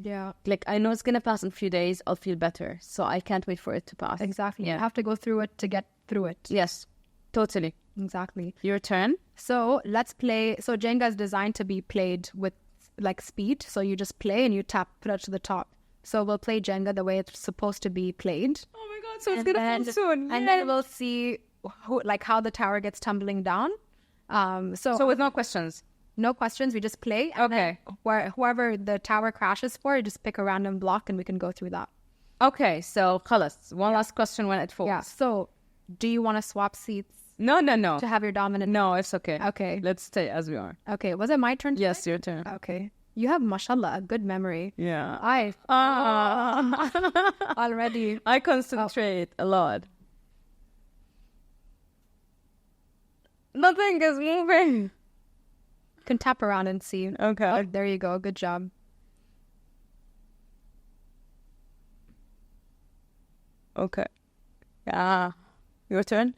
Yeah. Like, I know it's going to pass in a few days. I'll feel better. So I can't wait for it to pass. Exactly. Yeah. You have to go through it to get through it. Yes, totally. Exactly. Your turn. So let's play. So Jenga is designed to be played with like speed. So you just play and you put it to the top. So we'll play Jenga the way it's supposed to be played. Oh my God. So it's going to happen soon. And then we'll see how the tower gets tumbling down. So with no questions. No questions. We just play. And okay. Whoever the tower crashes for, you just pick a random block and we can go through that. Okay. So khalas. One last question when it falls. Yeah. So do you want to swap seats? No. To have your dominant? No, it's okay. Okay. Let's stay as we are. Okay. Was it my turn? Yes, your turn. Okay. You have, mashallah, a good memory. Yeah. Already. I concentrate a lot. Nothing is moving. You can tap around and see. Okay. Oh, there you go. Good job. Okay. Yeah. Your turn.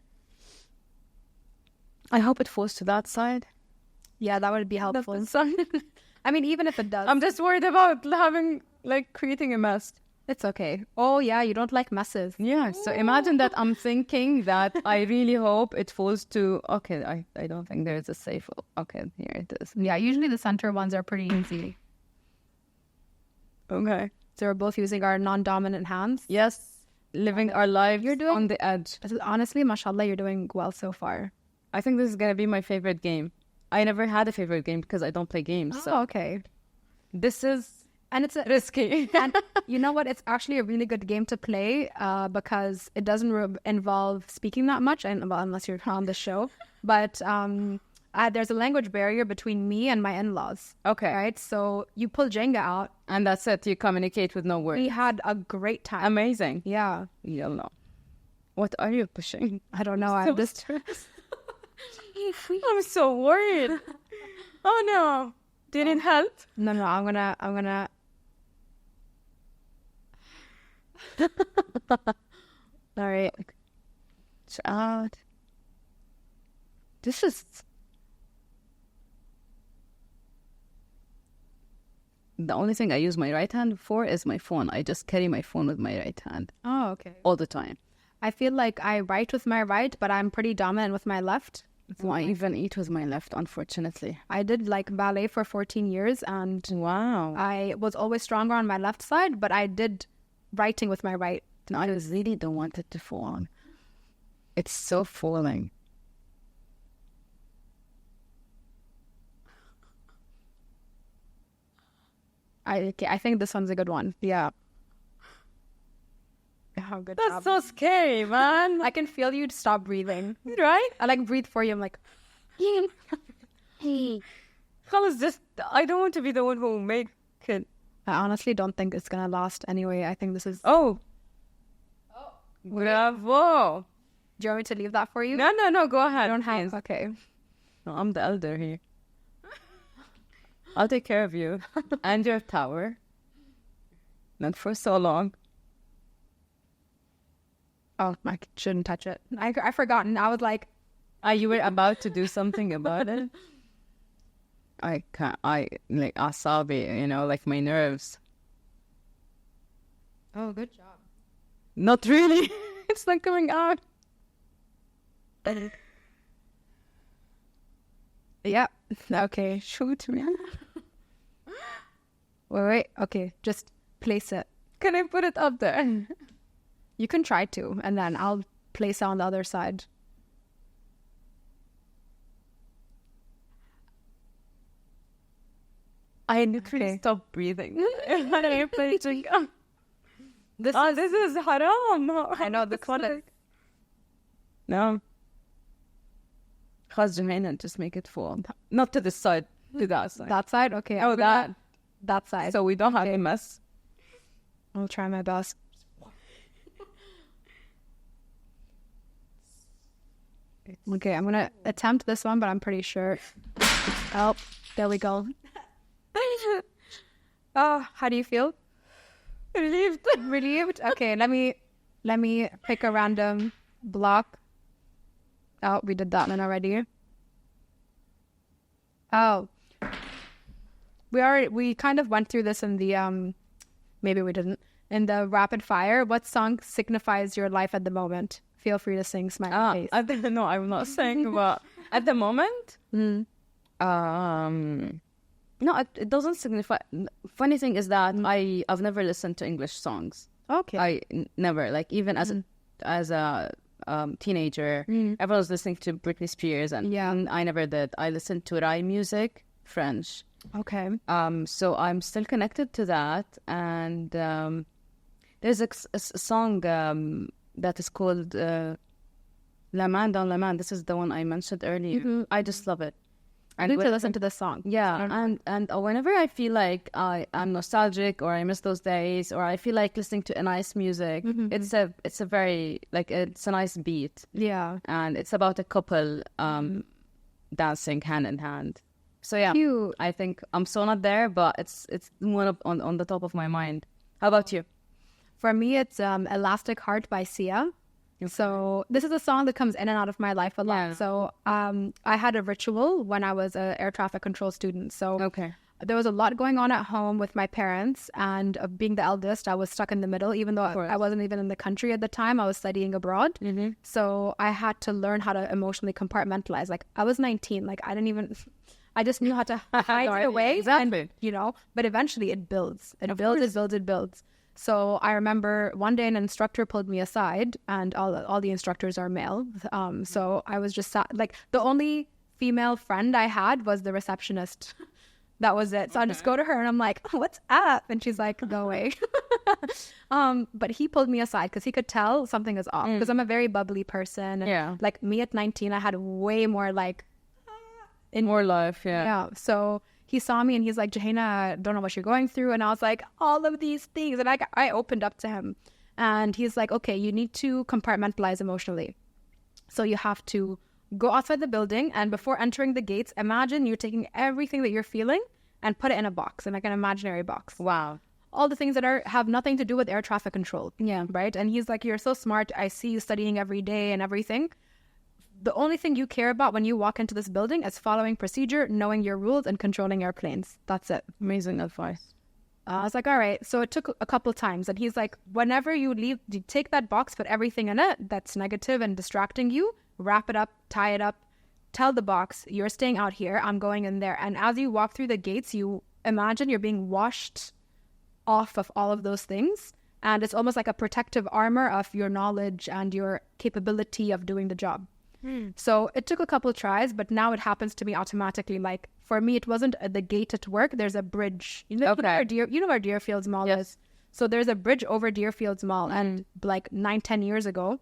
I hope it falls to that side. Yeah, that would be helpful. I mean, even if it does. I'm just worried about creating a mess. It's okay. Oh, yeah, you don't like messes. Yeah, so imagine that I'm thinking that I really hope it falls to... Okay, I don't think there is a safe... Okay, here it is. Yeah, usually the center ones are pretty easy. Okay. So we're both using our non-dominant hands? Yes, living our lives on the edge. Honestly, mashallah, you're doing well so far. I think this is going to be my favorite game. I never had a favorite game because I don't play games. Oh, okay. This is... And it's risky. and you know what? It's actually a really good game to play because it doesn't involve speaking that much, and well, unless you're on the show. But there's a language barrier between me and my in-laws. Okay. Right? So you pull Jenga out. And that's it. You communicate with no words. We had a great time. Amazing. Yeah. Yalla. What are you pushing? I don't know. I'm I'm just... I'm so worried. Oh no. Didn't help? No, I'm gonna... All right. It's out. This is... The only thing I use my right hand for is my phone. I just carry my phone with my right hand. Oh, okay. All the time. I feel like I write with my right, but I'm pretty dominant with my left. So I even eat with my left, unfortunately. I did like ballet for 14 years and Wow. I was always stronger on my left side, but I did writing with my right. I really don't want it to fall. It's so falling. I think this one's a good one. Yeah. Oh, good That's job. so scary, man. I can feel you stop breathing. Right? I like breathe for you. I'm like, Khalas, just, I don't want to be the one who make it. I honestly don't think it's gonna last anyway. I think this is... Oh. Bravo. Do you want me to leave that for you? No, go ahead. I don't have... Please. Okay. No, I'm the elder here. I'll take care of you and your tower. Not for so long. Oh, I shouldn't touch it. I forgotten. I was like... You were about to do something about it? I can't. Like, 𝐼𝐸𝐵, like my nerves. Oh, good job. Not really. It's not coming out. Yeah. Okay. Shoot me. Wait. Okay. Just place it. Can I put it up there? You can try to, and then I'll place it on the other side. I literally stopped breathing. I play Jenga. This is haram. I know this one is... No. 𝐬𝐮𝐬𝐫𝐷, just make it fall. Not to this side, to that side. That side? Okay. Oh, that. That side. So we don't have a mess. I'll try my best. Okay, I'm gonna attempt this one, but I'm pretty sure. Oh, there we go. Oh, how do you feel? Relieved. Relieved? Okay, let me pick a random block. Oh, we did that one already. Oh. We kind of went through this in the maybe we didn't. In the rapid fire. What song signifies your life at the moment? Feel free to sing smiley face. No, I'm not saying, but at the moment, no, it doesn't signify. Funny thing is that I've never listened to English songs. Okay. Never, like, even as a teenager, everyone was listening to Britney Spears, and I never did. I listened to Rai music, French. Okay. So I'm still connected to that, and there's a song that is called La Main dans la Main. This is the one I mentioned earlier. I just love it. I need to listen to this song. Yeah, and whenever I feel like I'm nostalgic, or I miss those days, or I feel like listening to a nice music, it's a very, like, it's a nice beat. Yeah. And it's about a couple dancing hand in hand. So yeah, Cute. I think I'm so not there, but it's one up on the top of my mind. How about you? For me, it's Elastic Heart by Sia. Okay. So this is a song that comes in and out of my life a lot. Yeah. So I had a ritual when I was an air traffic control student. So there was a lot going on at home with my parents, and being the eldest, I was stuck in the middle, even though I wasn't even in the country at the time. I was studying abroad. So I had to learn how to emotionally compartmentalize. Like, I was 19. Like, I just knew how to hide it away. Exactly. And, but eventually it builds. It builds. So I remember one day an instructor pulled me aside, and all the instructors are male. So I was just like, the only female friend I had was the receptionist That was it. So I just go to her and I'm like, what's up? And she's like, go away. But he pulled me aside because he could tell something is off because I'm a very bubbly person. And like me at 19, I had way more like... more life, Yeah. So he saw me and he's like, Jouhayna, don't know what you're going through. And I was like, all of these things. And I opened up to him. And he's like, okay, you need to compartmentalize emotionally. So you have to go outside the building, and before entering the gates, imagine you're taking everything that you're feeling and put it in a box, in like an imaginary box. Wow. All the things that have nothing to do with air traffic control. Yeah. Right? And he's like, you're so smart. I see you studying every day and everything. The only thing you care about when you walk into this building is following procedure, knowing your rules, and controlling airplanes. That's it. Amazing advice. I was like, all right. So it took a couple times. And he's like, whenever you leave, you take that box, put everything in it that's negative and distracting you, wrap it up, tie it up, tell the box, you're staying out here, I'm going in there. And as you walk through the gates, you imagine you're being washed off of all of those things. And it's almost like a protective armor of your knowledge and your capability of doing the job. So it took a couple tries, but now it happens to me automatically. Like for me, it wasn't at the gate at work. There's a bridge. You know where Deerfields Mall is? So there's a bridge over Deerfields Mall. And like 9-10 years ago,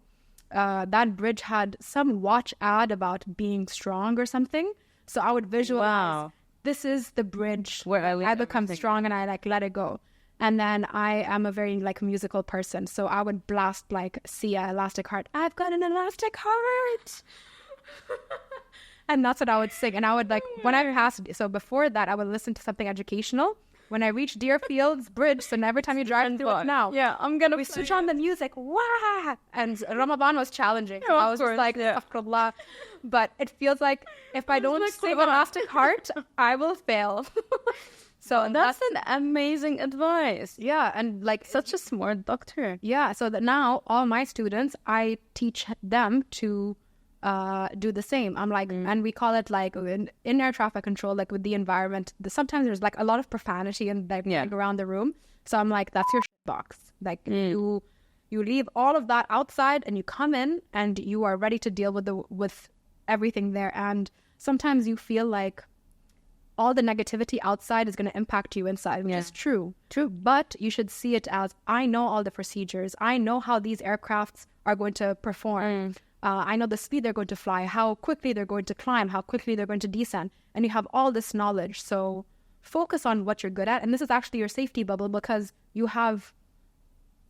that bridge had some watch ad about being strong or something. So I would visualize, this is the bridge where I become strong and I like let it go. And then I am a very like musical person. So I would blast like Sia, Elastic Heart. I've got an elastic heart. And that's what I would sing. And I would like, when I passed, so before that, I would listen to something educational. When I reach Deerfields Bridge, so every time you drive through it now, we switch on the music, wah! And Ramadan was challenging. So I was just like, astaghfirullah. But it feels like if I don't sing Elastic Heart, I will fail. So that's an amazing advice. Yeah, and like such a smart doctor. Yeah, so that now all my students, I teach them to do the same. I'm like, and we call it like in air traffic control, like with the environment. Sometimes there's like a lot of profanity and like around the room. So I'm like, that's your shit box. Like you leave all of that outside and you come in and you are ready to deal with everything there. And sometimes you feel like all the negativity outside is going to impact you inside, which is true. But you should see it as, I know all the procedures. I know how these aircrafts are going to perform. I know the speed they're going to fly, how quickly they're going to climb, how quickly they're going to descend. And you have all this knowledge. So focus on what you're good at. And this is actually your safety bubble because you have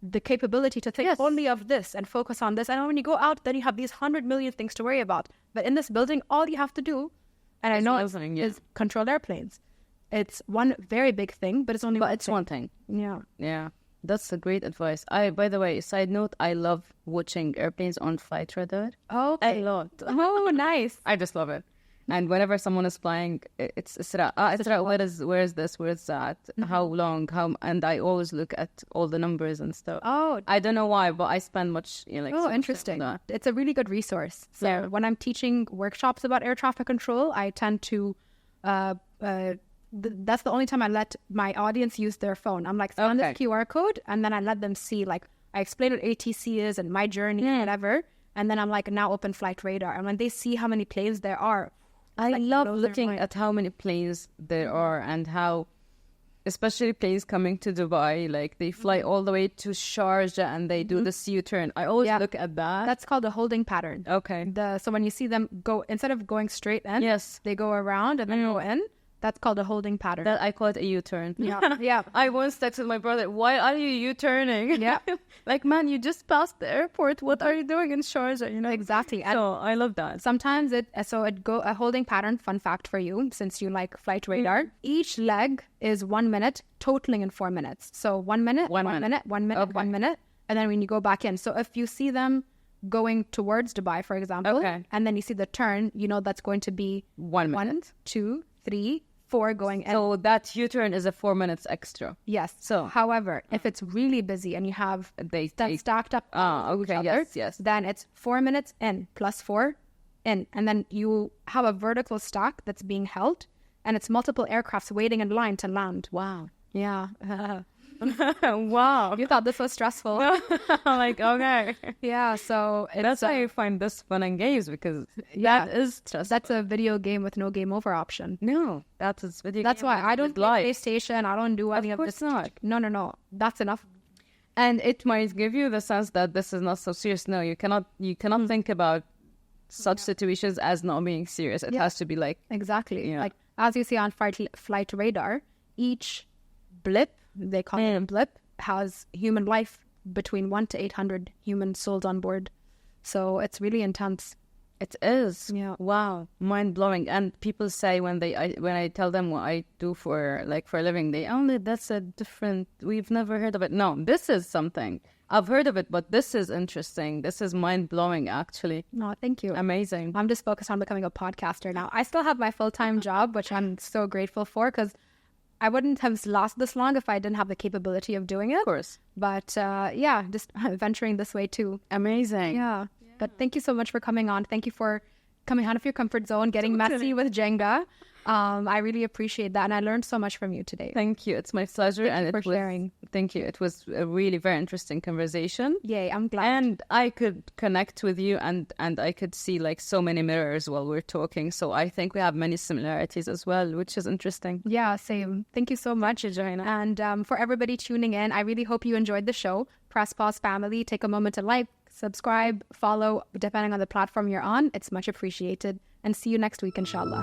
the capability to think only of this and focus on this. And when you go out, then you have these 100 million things to worry about. But in this building, all you have to do, and I know is control airplanes. It's one very big thing, but it's only one thing. Yeah. That's a great advice. By the way, side note, I love watching airplanes on flight radar. Oh, a lot. Oh, nice. I just love it. And whenever someone is flying, it's Israa, where is this? Where is that? How long? And I always look at all the numbers and stuff. Oh, I don't know why, but I spend much. Interesting. It's a really good resource. So when I'm teaching workshops about air traffic control, I tend to. That's the only time I let my audience use their phone. I'm like, scan this QR code, and then I let them see. Like, I explain what ATC is and my journey, whatever. And then I'm like, now open flight radar. And when they see how many planes there are. I love looking at how many planes there are and how, especially planes coming to Dubai, like they fly all the way to Sharjah and they do this U-turn. I always look at that. That's called a holding pattern. Okay. So when you see them go, instead of going straight in, they go around and then go in. That's called a holding pattern. I call it a U-turn. Yeah. I once texted my brother, why are you U-turning? Yeah. Like, man, you just passed the airport. What are you doing in Sharjah? You know? Exactly. So I love that. Sometimes a holding pattern, fun fact for you, since you like flight radar, each leg is 1 minute, totaling in 4 minutes. So 1 minute, 1 minute, 1 minute, 1 minute. And then when you go back in. So if you see them going towards Dubai, for example, and then you see the turn, you know that's going to be 1 minute. 1, 2, 3, 4 going in. So that U-turn is a 4 minutes extra. Yes. So, however, if it's really busy and you have they stacked up each other, then it's 4 minutes in plus 4 in. And then you have a vertical stack that's being held and it's multiple aircrafts waiting in line to land. Wow. Yeah. Wow. You thought this was stressful. Like, okay. Yeah, so That's why I find this fun and games, because that is stressful. That's a video game with no game over option. No, that is video That's game why I don't play life. PlayStation. I don't do any of this. Of course not. No. That's enough. And it might give you the sense that this is not so serious. No, you cannot think about such situations as not being serious. It has to be like... Exactly. Yeah. Like, as you see on flight radar, each blip, they call it a blip, has human life between 1 to 800 human souls on board. So it's really intense. It is. Yeah. Wow. Mind blowing. And people say when I tell them what I do for a living, that's a different, we've never heard of it. No, this is something. I've heard of it, but this is interesting. This is mind blowing, actually. No, thank you. Amazing. I'm just focused on becoming a podcaster now. I still have my full-time job, which I'm so grateful for, because I wouldn't have lasted this long if I didn't have the capability of doing it. Of course. But just venturing this way too. Amazing. Yeah. But thank you so much for coming on. Thank you for coming out of your comfort zone, getting messy with Jenga. I really appreciate that. And I learned so much from you today. Thank you. It's my pleasure. Thank you for sharing. Thank you. It was a really very interesting conversation. Yay, I'm glad. And I could connect with you and I could see like so many mirrors while we're talking. So I think we have many similarities as well, which is interesting. Yeah, same. Thank you so much, Jouhayna. And for everybody tuning in, I really hope you enjoyed the show. Press Pause family, take a moment to like, subscribe, follow, depending on the platform you're on. It's much appreciated. And see you next week, inshallah.